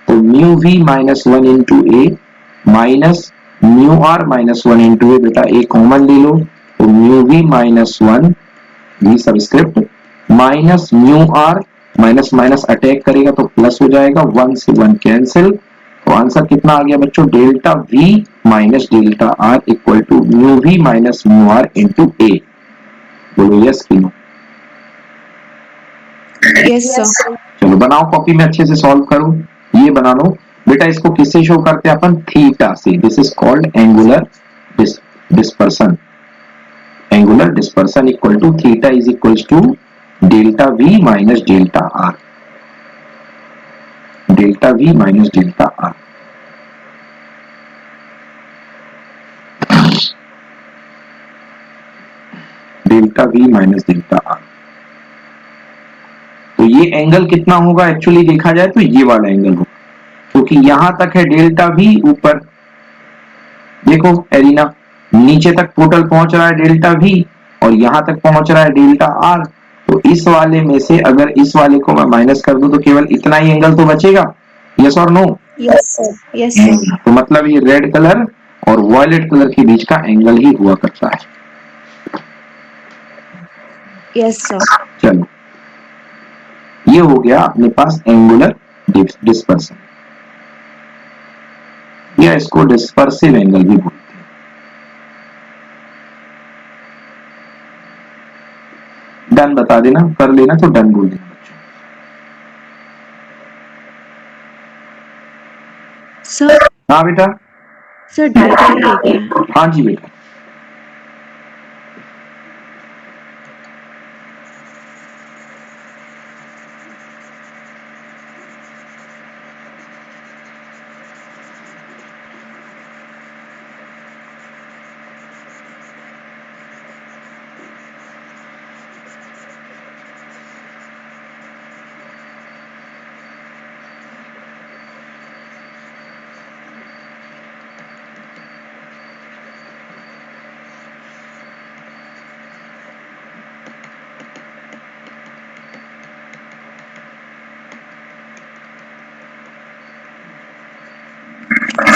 तो mu V minus 1 into A minus mu are minus 1 into A, बेटा ए कॉमन ले लो, तो mu V minus 1 V subscript minus mu are, minus minus attack करेगा तो प्लस हो जाएगा, 1 से 1 कैंसिल, तो आंसर कितना आ गया बच्चों, delta we minus delta R equal to mu V minus mu R into A. बोलो यस कि नो? Yes sir. चलो बनाओ कॉपी में, अच्छे से सॉल्व करो। ये बना लो बेटा, इसको किससे शो करते हैं अपन, थीटा से। This is called angular dispersion. Angular dispersion equal to theta is equal to delta we minus delta r, delta we minus delta r. Delta we minus delta r. तो ये एंगल कितना होगा, actually देखा जाए तो ये वाला एंगल होगा, क्योंकि यहां तक है डेल्टा वी, ऊपर देखो एरिना, नीचे तक टोटल पहुंच रहा है डेल्टा वी और यहां तक पहुंच रहा है डेल्टा आर। तो इस वाले में से अगर इस वाले को मैं माइनस कर दूं तो केवल इतना ही एंगल तो बचेगा, यस और no? Yes sir. Yes sir. तो मतलब ये रेड कलर और वॉयलेट कलर के बीच का एंगल ही हुआ करता है। Yes sir. चलो ये हो गया अपने पास एंगुलर डिस्पर्सन, या इसको डिस्पर्सिव एंगल भी बोलते हैं। डन बता देना, कर लेना तो डन बोल देना बच्चों। सर हाँ बेटा। सर डायग्राम देखिए। हाँ जी बेटा।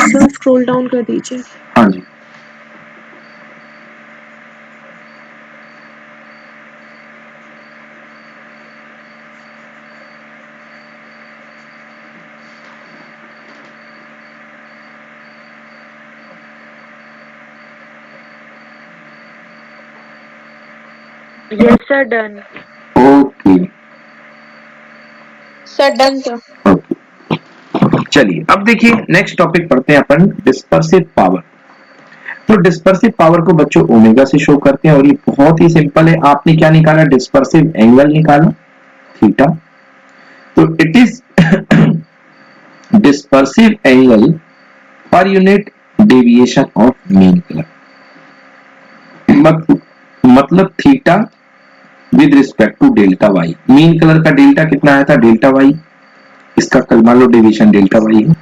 सर स्क्रॉल डाउन कर दीजिए। हाँ जी। Yes sir, done. Okay sir done sir. Okay, चलिए अब देखिए नेक्स्ट टॉपिक पढ़ते हैं अपन, डिस्पर्सिव पावर। तो डिस्पर्सिव पावर को बच्चों ओमेगा से शो करते हैं और ये बहुत ही सिंपल है। आपने क्या निकाला, डिस्पर्सिव एंगल निकाला थीटा। तो it is dispersive angle per unit deviation of mean colour, मतलब theta with respect to delta Y. Mean colour का डेल्टा कितना आया था, डेल्टा वाई, इसका कल मान लो डेविएशन डेल्टा वाई है।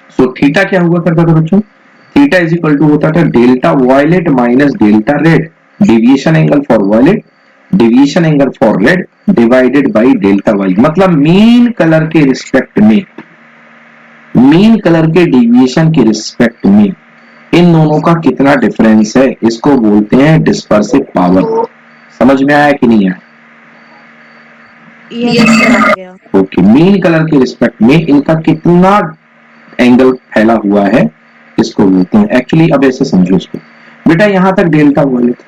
सो थीटा क्या हुआ करता था बच्चों, थीटा इज इक्वल टू होता था delta violet minus delta red, deviation angle for violet, deviation angle for red divided by delta y. मतलब मीन कलर के रिस्पेक्ट में, मीन कलर के डेविएशन के रिस्पेक्ट में इन दोनों का कितना डिफरेंस है, इसको बोलते हैं डिस्पर्सिव पावर। समझ में आया कि नहीं आया? Yes sir. Okay, mean colour के रिस्पेक्ट में इनका कितना एंगल फैला हुआ है, इसको बोलते हैं एक्चुअली। अब ऐसे समझो इसको बेटा, यहां तक डेल्टा वाले था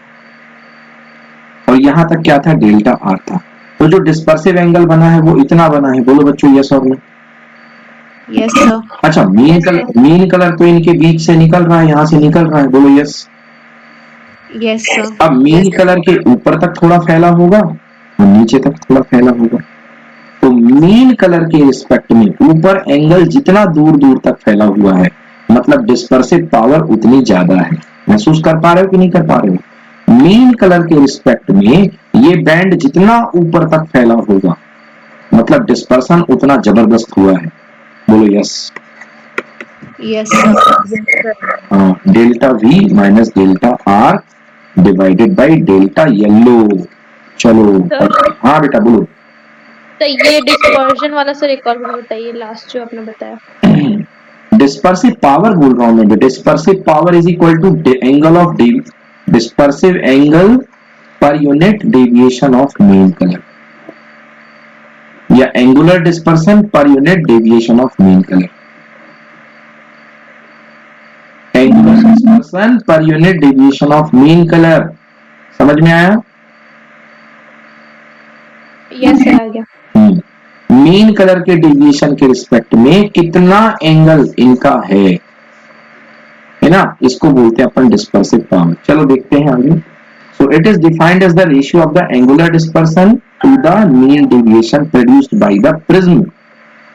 और यहां तक क्या था, डेल्टा आर था। तो जो डिस्पर्सिव एंगल बना है वो इतना बना है। बोलो बच्चों यस और नो। Yes, sir. अच्छा, मीन कलर तो इनके बीच से निकल रहा है, यहां से निकल रहा है। बोलो यस। Yes, sir. अब मीन कलर के ऊपर तक थोड़ा फैला होगा और नीचे तक थोड़ा फैला होगा। तो मीन कलर के रिस्पेक्ट में ऊपर एंगल जितना दूर दूर तक फैला हुआ है, मतलब डिस्पर्सिव पावर उतनी ज्यादा है। महसूस कर पा रहे हो कि नहीं कर पा रहे हो? मीन कलर के रिस्पेक्ट में ये बैंड जितना ऊपर तक फैला होगा, मतलब डिस्पर्सन उतना जबरदस्त हुआ है। बोलो यस। Yes, sir. हाँ, delta we minus delta are divided by delta yellow. चलो हाँ बेटा बोलो। तो ये डिस्पर्शन वाला सर एक और बार बताइए, लास्ट जो आपने बताया। डिस्पर्सिव पावर बोल रहा हूं मैं। Dispersive power is equal to angle of dispersive angle per unit deviation of mean colour, या angular dispersion per unit deviation of mean colour. Angular dispersion per unit deviation of mean colour. समझ में आया? Yes sir, आ गया। Mean colour के deviation के respect में कितना एंगल इनका है ना, इसको बोलते हैं अपन डिस्पर्सिव पावर। चलो देखते हैं आगे। So it is defined as the ratio of the angular dispersion to the mean deviation produced by the prism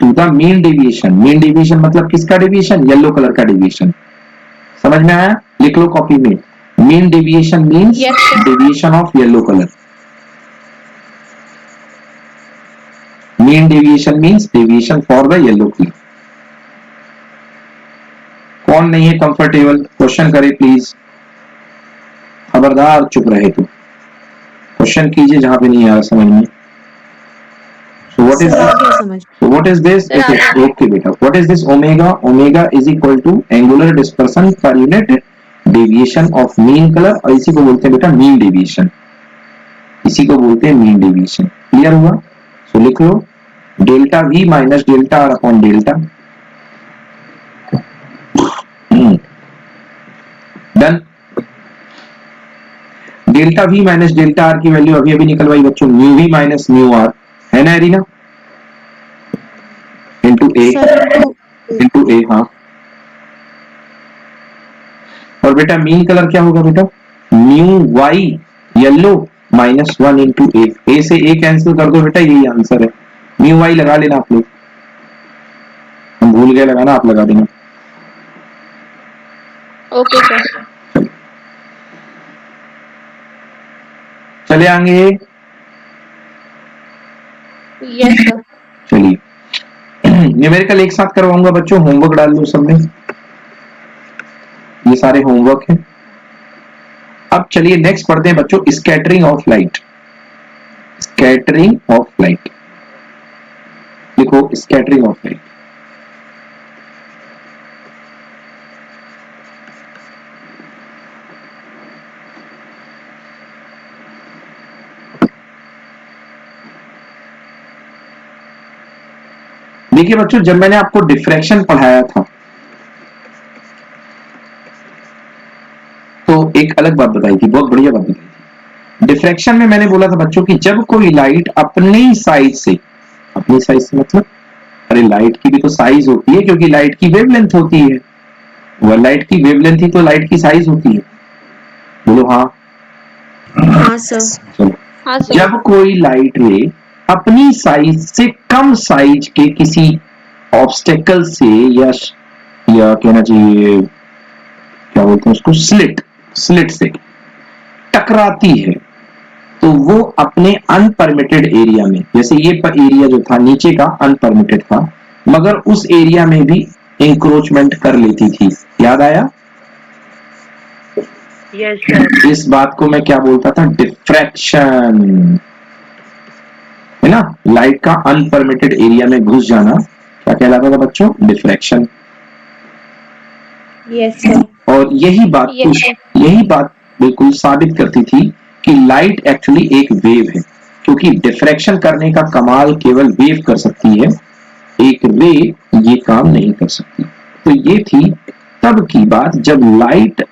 to the mean deviation. Mean deviation मतलब किसका डेविएशन? येलो कलर का डेविएशन। समझ में आया? लिख लो कॉपी में। Mean deviation means deviation of yellow colour. Mean deviation means deviation for the yellow colour. कौन नहीं है कंफर्टेबल? क्वेश्चन करे प्लीज। खबरदार चुप रहे तो क्वेश्चन कीजिए जहां पे नहीं आ रहा समझ में। So what is Sir, uh this? गया समझ. So what is this? Okay बेटा, what is this omega? Omega is equal to angular dispersion per unit deviation of mean color, और इसी को बोलते हैं बेटा mean deviation। इसी को बोलते हैं mean deviation। क्लियर हुआ? So लिख लो delta V minus delta R upon delta. Done. Delta V minus delta R की वैल्यू अभी अभी निकलवाई बच्चों, mu V minus mu R, है ना एरिना? Into A, into A. हाँ, और बेटा मीन कलर क्या होगा बेटा? Mu Y yellow minus 1 into A से ए कैंसिल कर दो बेटा, यही आंसर है। म्यू वाई लगा लेना आप लोग, हम भूल गए लगाना, आप लगा देना। Okay sir. चले आएंगे। Yes sir. चलिए न्यूमेरिकल एक साथ करवाऊंगा बच्चों, होमवर्क डाल दो सब में, ये सारे होमवर्क हैं। अब चलिए नेक्स्ट पढ़ते हैं बच्चों, scattering of light. Scattering of light लिखो, स्कैटरिंग ऑफ लाइट। देखिए बच्चों, जब मैंने आपको डिफ्रैक्शन पढ़ाया था तो एक अलग बात बताई थी, बहुत बढ़िया बात बताई थी। डिफ्रैक्शन में मैंने बोला था बच्चों कि जब कोई लाइट अपनी साइज से मतलब, अरे लाइट की भी तो साइज होती है, क्योंकि लाइट की वेवलेंथ होती है। वह लाइट की वेवलेंथ ही तो लाइट की साइज होती है। बोलो हाँ। हाँ सर। चलो, हाँ सर। जब कोई लाइट रे अपनी साइज से कम साइज के किसी ऑब्स्टेकल से या कहना चाहिए क्या बोलते हैं उसको, स्लिट से टकराती है, तो वो अपने अनपरमिटेड एरिया में, जैसे ये एरिया जो था नीचे का अनपरमिटेड था, मगर उस एरिया में भी इंक्रोचमेंट कर लेती थी। याद आया? Yes sir. इस बात को मैं क्या बोलता था? डिफ्रैक्शन, है ना? लाइट का अनपरमिटेड एरिया में घुस जाना क्या कहलाता था बच्चों? डिफ्रैक्शन। Yes sir. और यही बात बिल्कुल साबित करती थी कि लाइट एक्चुअली एक वेव है, क्योंकि डिफ्रैक्शन करने का कमाल केवल वेव कर सकती है, एक रे ये काम नहीं कर सकती। तो ये थी तब की बात जब लाइट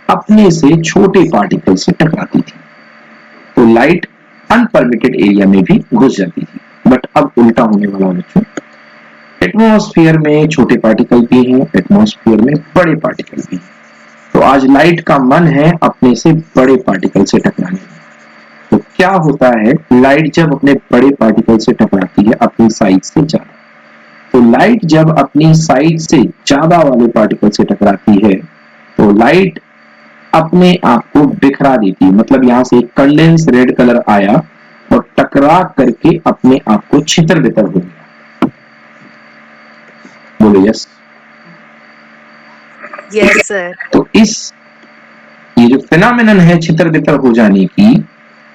अपने से छोटे पार्टिकल से टकराती थी, तो लाइट अनपरमिटेड एरिया में भी घुस जाती थी। बट अब उल्टा होने वाला है बच्चों, एटमॉस्फेयर में छोटे पार्टिकल भी हैं, एटमॉस्फेयर में बड़े पार्टिकल भी हैं। तो आज लाइट का मन है अपने से बड़े पार्टिकल से टकराने में। तो क्या होता है, लाइट जब अपने बड़े पार्टिकल से टकराती है अपनी साइज से ज्यादा, तो लाइट जब अपनी साइज से ज्यादा वाले पार्टिकल से टकराती है तो लाइट अपने आप को बिखरा देती है। मतलब यहां से एक कंडेंस रेड कलर आया और टकरा करके अपने आप को छितर बितर हो गया। बोलो यस। Yes sir. तो ये जो फिनोमेनन है छितर बितर हो जाने की,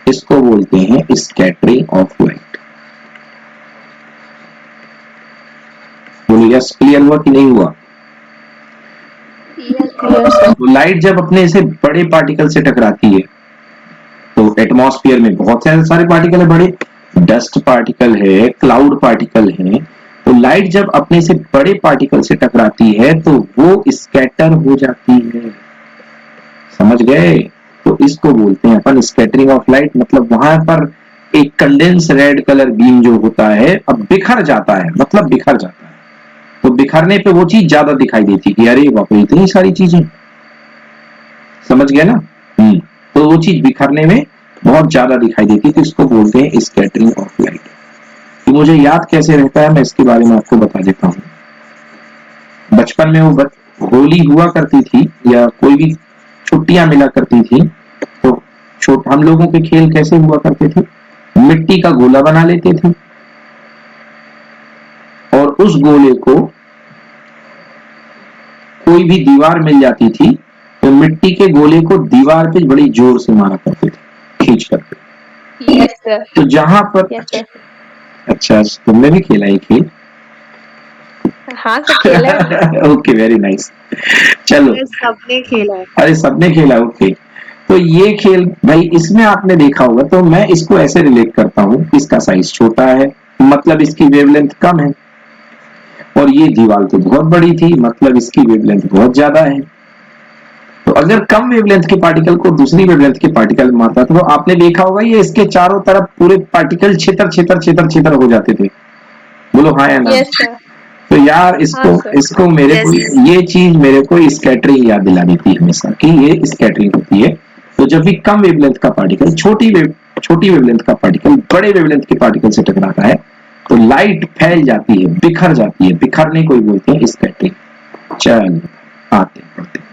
इसको बोलते हैं स्कैटरिंग ऑफ लाइट। बोलो यस। क्लियर हुआ कि नहीं हुआ? Clear sir. तो लाइट जब अपने से बड़े पार्टिकल से टकराती है, तो एटमॉस्फेयर में बहुत सारे पार्टिकल है, बड़े डस्ट पार्टिकल है, क्लाउड पार्टिकल है। तो लाइट जब अपने से बड़े पार्टिकल से टकराती है तो वो स्कैटर हो जाती है। समझ गए? तो इसको बोलते हैं अपन स्कैटरिंग ऑफ लाइट। मतलब वहां पर एक कंडेंस रेड कलर बीम जो होता है अब बिखर जाता है, मतलब बिखर जाता है। तो बिखरने पे वो चीज ज्यादा दिखाई देती कि अरे बाप रे इतनी सारी चीजें। समझ गए ना? तो वो चीज बिखरने में बहुत ज्यादा दिखाई देती है, तो इसको बोलते हैं स्कैटरिंग ऑफ लाइट। तो मुझे याद कैसे रहता है मैं इसके बारे में आपको बता देता हूँ। बचपन में वो होली हुआ करती थी या कोई भी छुट्टियां मिला करती थी, तो हम लोगों के खेल कैसे हुआ करते थे, मिट्टी का गोला बना लेते थे और उस गोले को कोई भी दीवार मिल जाती थी तो मिट्टी के गोले को दीवार पे बड़ी जोर से मारा करते थे खींच करके। Yes sir. तो जहां पर यस सर। अच्छा तुमने भी खेला ये खेल? हाँ सर खेला है। Okay very nice. चलो सबने खेला है। अरे सबने खेला। ओके तो ये खेल भाई इसमें आपने देखा होगा, तो मैं इसको ऐसे रिलेट करता हूँ, इसका साइज छोटा है मतलब इसकी वेवलेंथ कम है, और ये दीवार तो बहुत बड़ी थी मतलब इसकी वेवलेंथ बहुत ज्यादा है। तो अगर कम वेवलेंथ के पार्टिकल को दूसरी वेवलेंथ के पार्टिकल में आता तो आपने देखा होगा ये इसके चारों तरफ पूरे पार्टिकल छितर छितर छितर छितर हो जाते थे। बोलो हाँ या ना? Yes sir. तो यार इसको मेरे को ये चीज मेरे को स्कैटरिंग याद दिला देती है हमेशा कि ये स्कैटरिंग होती है। तो जब भी कम वेवलेंथ का पार्टिकल छोटी वेवलेंथ का पार्टिकल बड़े वेवलेंथ के पार्टिकल से टकराता है तो लाइट फैल जाती है, बिखर जाती है। बिखरने को ही बोलते हैं स्कैटरिंग। चल आते पढ़ते।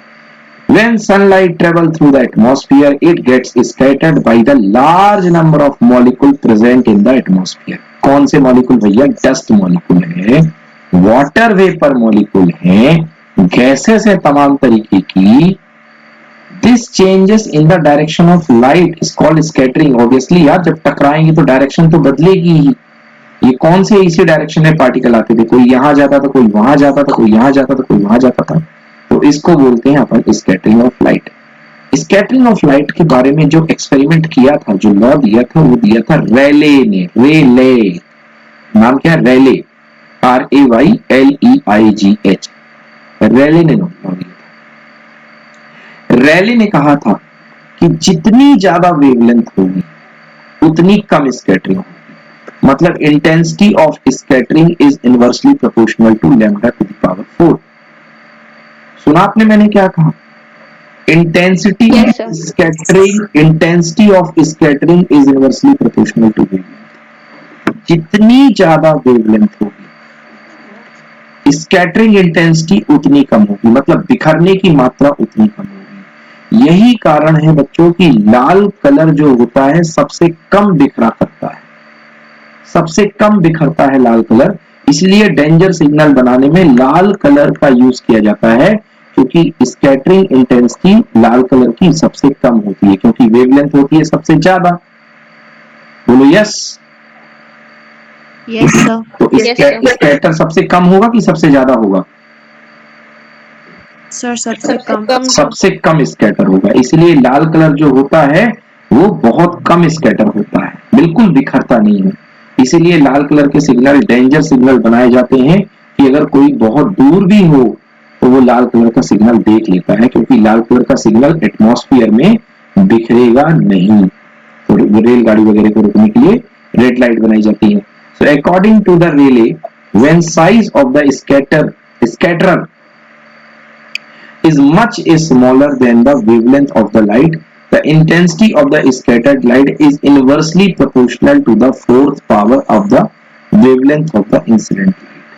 When sunlight travels through the atmosphere, it gets scattered by the large number of molecules present in the atmosphere. कौन से मॉलिक्यूल भैया? डस्ट मॉलिक्यूल है, वाटर वेपर मॉलिक्यूल है, गैसेस है तमाम तरीके की। This changes in the direction of light is called scattering. Obviously यार जब टकराएंगे तो डायरेक्शन तो बदलेगी ही। ये कौन से इसी डायरेक्शन में पार्टिकल आते थे, कोई यहाँ जाता था, कोई वहां जाता था, कोई यहाँ जाता था, कोई वहां जाता था। तो इसको बोलते हैं अपन scattering of light. Scattering of light के बारे में जो एक्सपेरिमेंट किया था, जो लॉ दिया था, वो दिया था रेले ने। रेले नाम क्या है? रेले, RAYLEIGH। रेले ने लॉ दिया था। रेले ने कहा था कि जितनी ज्यादा वेवलेंथ होगी उतनी कम स्कैटरिंग होगी। मतलब intensity of scattering is inversely proportional to lambda to the power 4। सुना आपने मैंने क्या कहा? Intensity of scattering is inversely proportional to wavelength. जितनी ज्यादा वेवलेंथ होगी स्कैटरिंग इंटेंसिटी उतनी कम होगी, मतलब बिखरने की मात्रा उतनी कम होगी। यही कारण है बच्चों की लाल कलर जो होता है सबसे कम बिखरा करता है, सबसे कम बिखरता है लाल कलर। इसलिए डेंजर सिग्नल बनाने में लाल कलर का यूज किया जाता है, क्योंकि स्कैटरिंग इंटेंसिटी लाल कलर की सबसे कम होती है, क्योंकि वेवलेंथ होती है सबसे ज्यादा। बोलो यस। Yes sir. तो स्कैटर सबसे कम होगा कि सबसे ज्यादा होगा? सर सबसे कम। सबसे कम स्कैटर होगा। इसलिए लाल कलर जो होता है वो बहुत कम स्कैटर होता है, बिल्कुल बिखरता नहीं है। इसीलिए लाल कलर के सिग्नल डेंजर सिग्नल बनाए जाते हैं कि अगर कोई बहुत दूर भी हो तो वो लाल कलर का सिग्नल देख लेता है, क्योंकि लाल कलर का सिग्नल एटमॉस्फेयर में बिखरेगा नहीं। तो रेलगाड़ी वगैरह को रोकने के लिए रेड लाइट बनाई जाती है। So according to the Rayleigh, when size of the scatterer is much smaller than the wavelength of the light, the intensity of the scattered light is inversely proportional to the fourth power of the wavelength of the incident light.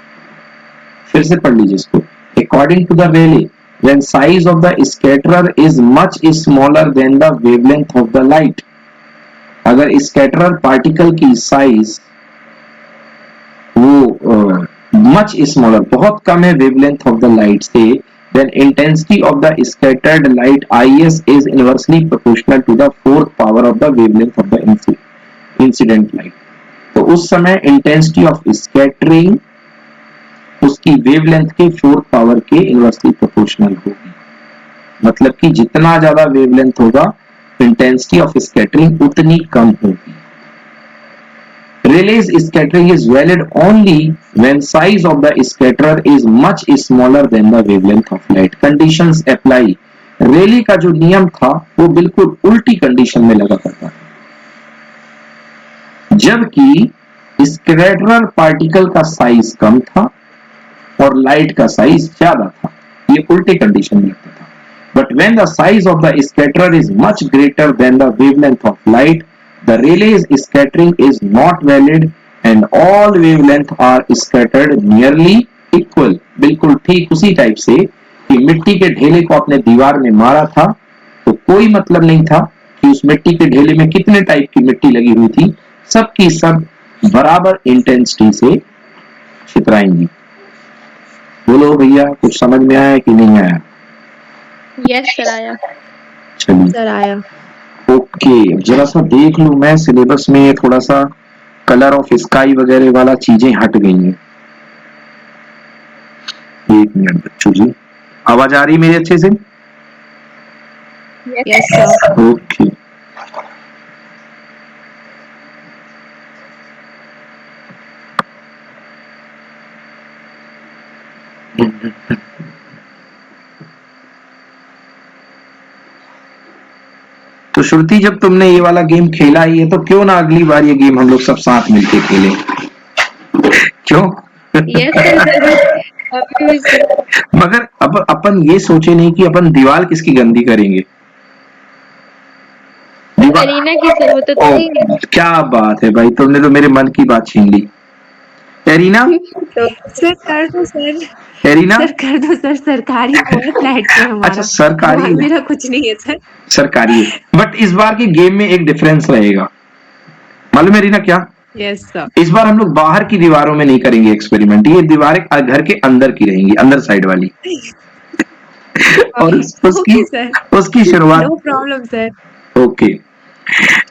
फिर से पढ़ लीजिए इसको। According to the Rayleigh, when size of the scatterer is much smaller than the wavelength of the light, अगर scatterer particle की size वो much smaller बहुत कम है wavelength of the light से, then intensity of the scattered light IS is inversely proportional to the fourth power of the wavelength of the incident light. तो उस समय intensity of scattering उसकी wavelength के fourth power के inversely proportional होगी। मतलब कि जितना ज्यादा wavelength होगा, intensity of scattering उतनी कम होगी। Rayleigh's scattering is valid only when size of the scatterer is much smaller than the wavelength of light. Conditions apply. Rayleigh का जो नियम था वो बिल्कुल उल्टी कंडीशन में लगा करता था, जबकि स्कैटरर पार्टिकल का साइज कम था और लाइट का साइज ज्यादा था। ये उल्टे कंडीशन में लगता था। But when the size of the scatterer is much greater than the wavelength of light, the Rayleigh's scattering is not valid and all wavelengths are scattered nearly equal. बिल्कुल ठीक उसी टाइप से कि मिट्टी के ढेले को आपने दीवार में मारा था तो कोई मतलब नहीं था कि उस मिट्टी के ढेले में कितने टाइप की मिट्टी लगी हुई थी, सबकी सब बराबर इंटेंसिटी से छितराएंगी। बोलो भैया, कुछ समझ में आया कि नहीं आया? यस सर आया। चलिए सर आया। ओके, जरा सा देख लूं मैं सिलेबस में, थोड़ा सा कलर ऑफ स्काई वगैरह वाला चीजें हट गई हैं। एक मिनट बच्चों जी, आवाज आ रही मेरी अच्छे से? Yes sir. ओके, तो श्रुति, जब तुमने ये वाला गेम खेला ही है तो क्यों ना अगली बार ये गेम हम लोग सब साथ मिलके खेलें? क्यों? यस सर अभी भी सर। मगर अब अपन ये सोचे नहीं कि अपन दीवार किसकी गंदी करेंगे। एरिना की सर, वो तो थी। क्या बात है भाई, तुमने तो मेरे मन की बात छीन ली। एरिना, सर कर दो सर। एरिना, सर कर दो सर, सरकारी फ्लैट है हमारा। अच्छा सरकारी, मेरा कुछ नहीं है सर। सरकारी है, बट इस बार के गेम में एक डिफरेंस रहेगा, मालूम है एरिना क्या? Yes sir. इस बार हम लोग बाहर की दीवारों में नहीं करेंगे एक्सपेरिमेंट, ये दीवारें घर के अंदर की रहेंगी, अंदर साइड वाली। और उसकी शुरुआत। No problem sir. ओके,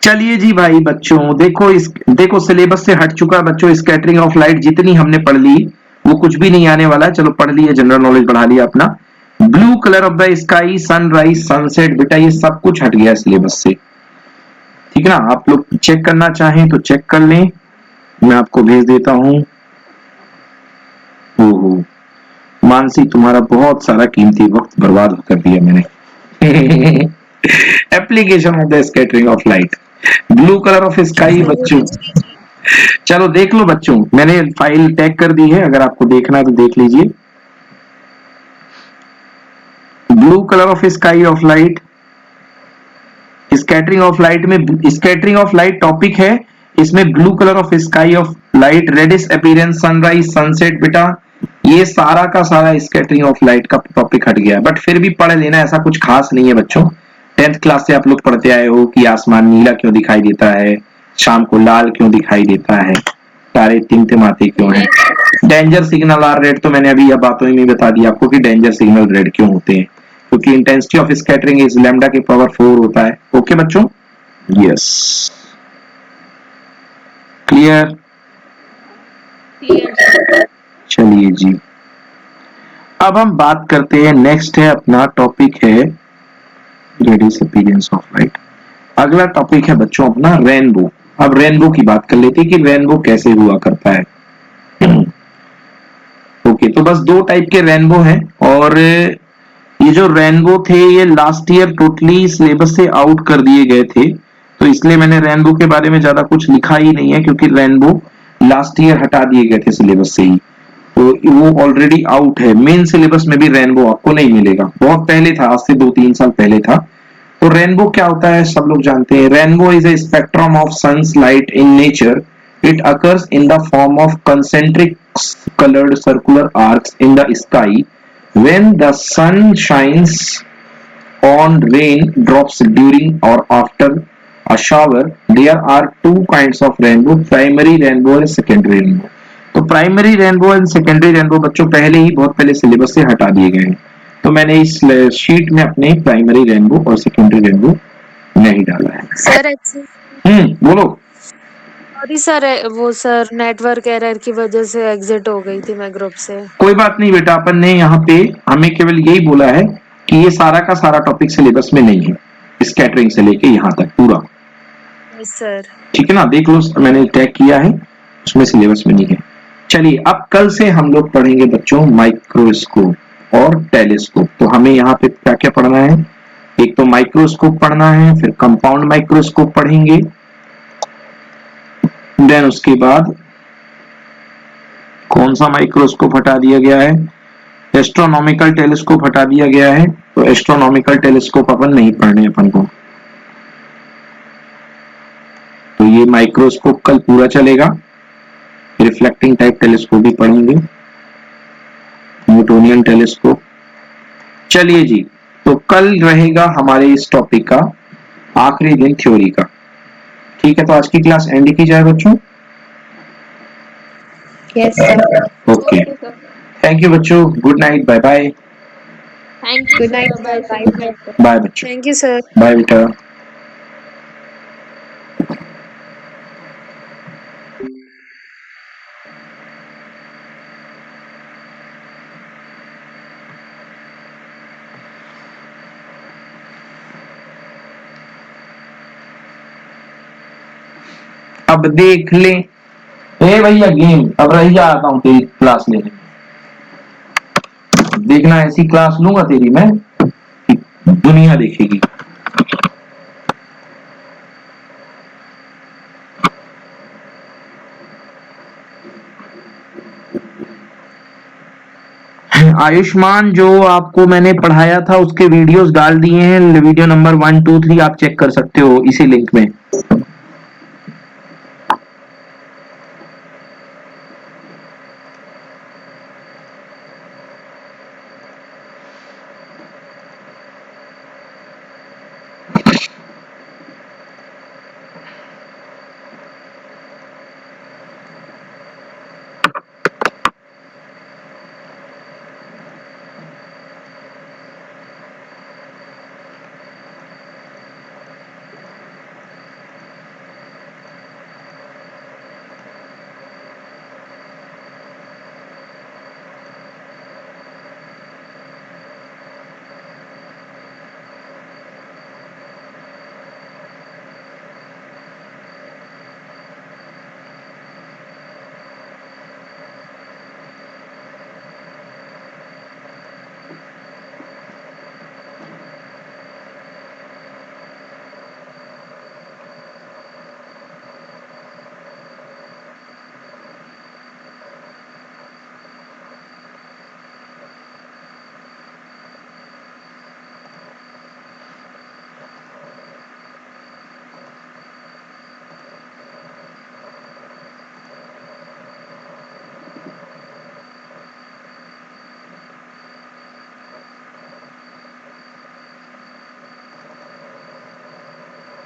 चलिए जी भाई बच्चों, देखो सिलेबस से हट चुका है बच्चों। स्कैटरिंग ऑफ लाइट जितनी हमने पढ़ ली वो कुछ भी नहीं आने वाला है। चलो पढ़ लिया, जनरल नॉलेज बढ़ा लिया अपना। Blue colour of the sky, sunrise, sunset, बेटा ये सब कुछ हट गया सिलेबस से, ठीक है ना? आप लोग चेक करना चाहें तो चेक कर लें, मैं आपको भेज देता हूं। ओहो मानसी, तुम्हारा बहुत सारा कीमती वक्त बर्बाद कर दिया मैंने। Application of the scattering of light, blue colour of sky. बच्चों चलो देख लो बच्चों, मैंने फाइल टैग कर दी है, अगर आपको देखना है तो देख लीजिए। Blue colour of sky of light, scattering of light में स्कैटरिंग ऑफ लाइट टॉपिक है, इसमें blue colour of sky of light, reddish appearance, sunrise, sunset, बेटा ये सारा का सारा स्कैटरिंग ऑफ लाइट का टॉपिक हट गया। बट फिर भी पढ़ लेना, ऐसा कुछ खास नहीं है बच्चों। 10th क्लास से आप लोग पढ़ते आए हो कि आसमान नीला क्यों दिखाई देता है, शाम को लाल क्यों दिखाई देता है, तारे टिमटिमाते क्यों हैं, डेंजर सिग्नल आर रेड। तो मैंने अभी यह बातों में बता दिया आपको कि डेंजर सिग्नल रेड क्यों होते हैं, क्योंकि intensity of scattering is lambda के पावर 4 होता है। ओके बच्चों, यस क्लियर? चलिए जी, अब हम बात करते हैं, नेक्स्ट है अपना टॉपिक है रेडियस अपीयरेंस ऑफ लाइट। अगला टॉपिक है बच्चों अपना रेनबो। अब रेनबो की बात कर लेते हैं कि रेनबो कैसे हुआ करता है। ओके, तो बस दो टाइप के रेनबो हैं, और ये जो रेनबो थे ये लास्ट ईयर टोटली सिलेबस से आउट कर दिए गए थे, तो इसलिए मैंने रेनबो के बारे में ज्यादा कुछ लिखा ही नहीं है, क्योंकि रेनबो लास्ट ईयर हटा दिए गए थे सिलेबस से ही, तो वो ऑलरेडी आउट है। मेन सिलेबस में भी रेनबो आपको नहीं मिलेगा, बहुत पहले था, आज से 2-3 साल पहले था। तो रेनबो क्या होता है सब लोग जानते हैं। Rainbow is a spectrum of sun's light in nature. It occurs in the form of concentric colored circular arcs in the sky when the sun shines on rain drops during or after a shower. There are two kinds of rainbow, primary rainbow and secondary rainbow. तो primary rainbow and secondary rainbow बच्चों पहले ही बहुत पहले syllabus से हटा दिए गए हैं, तो मैंने इस शीट में अपने प्राइमरी रेनबो और सेकेंडरी रेनबो नहीं डाला है। सर बोलो। सॉरी सर, वो सर नेटवर्क एरर की वजह से एग्जिट हो गई थी मैं ग्रुप से। कोई बात नहीं बेटा, अपन ने यहाँ पे हमें केवल यही बोला है कि ये सारा का सारा टॉपिक सिलेबस में नहीं है, स्कैटरिंग से लेके यहाँ तक पूरा। Yes sir. ठीक है ना, देख लो मैंने टैग किया है, उसमें सिलेबस में नहीं है। चलिए अब कल से हम लोग पढ़ेंगे बच्चों माइक्रोस्कोप और टेलीस्कोप। तो हमें यहाँ पे क्या क्या पढ़ना है, एक तो माइक्रोस्कोप पढ़ना है, फिर कंपाउंड माइक्रोस्कोप पढ़ेंगे, देन उसके बाद कौन सा माइक्रोस्कोप हटा दिया गया है, एस्ट्रोनॉमिकल टेलीस्कोप हटा दिया गया है, तो एस्ट्रोनॉमिकल टेलीस्कोप अपन नहीं पढ़ने अपन को, तो ये माइक्रोस्कोप कल पूरा चलेगा। रिफ्लेक्टिंग टाइप टेलीस्कोप भी पढ़ेंगे, न्यूटोनियन टेलीस्कोप। चलिए जी, तो कल रहेगा हमारे इस टॉपिक का आखिरी दिन थ्योरी का। ठीक है, तो आज की क्लास एंड की जाए बच्चों। Yes sir. Okay, thank you बच्चों, good night, bye bye. Thank you Good sir, night, bye sir. Sir, bye. Bye बच्चों, थैंक यू सर। बाय बेटा। अब देख ले, ए भैया गेम, अब रही आता हूँ तेरी क्लास लेने। देखना ऐसी क्लास लूंगा तेरी मैं, दुनिया देखेगी। आयुष्मान, जो आपको मैंने पढ़ाया था उसके वीडियोस डाल दिए हैं, वीडियो नंबर 1, 2, 3 आप चेक कर सकते हो इसी लिंक में।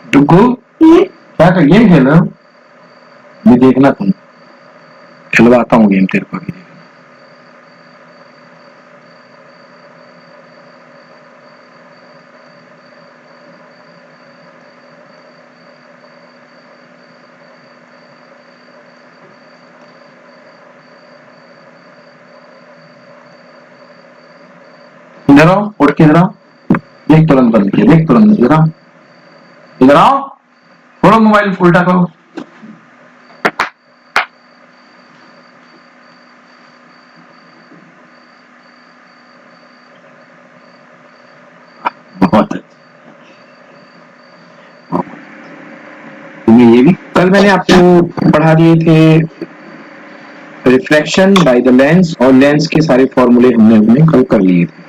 डुगू, क्या कर गेम खेल रहे हो? ये देखना तुम, खिलवाता हूँ गेम तेरे को। इधर आओ, उठ के इधर आओ, देख तुरंत बंद किया, देख तुरंत, इधर आओ, इधर आओ, थोड़ा मोबाइल उल्टा करो। होंगे ये भी। कल मैंने आपको पढ़ा दिए थे रिफ्लेक्शन बाय द लेंस, और लेंस के सारे फॉर्मूले हमने कल कर लिए थे।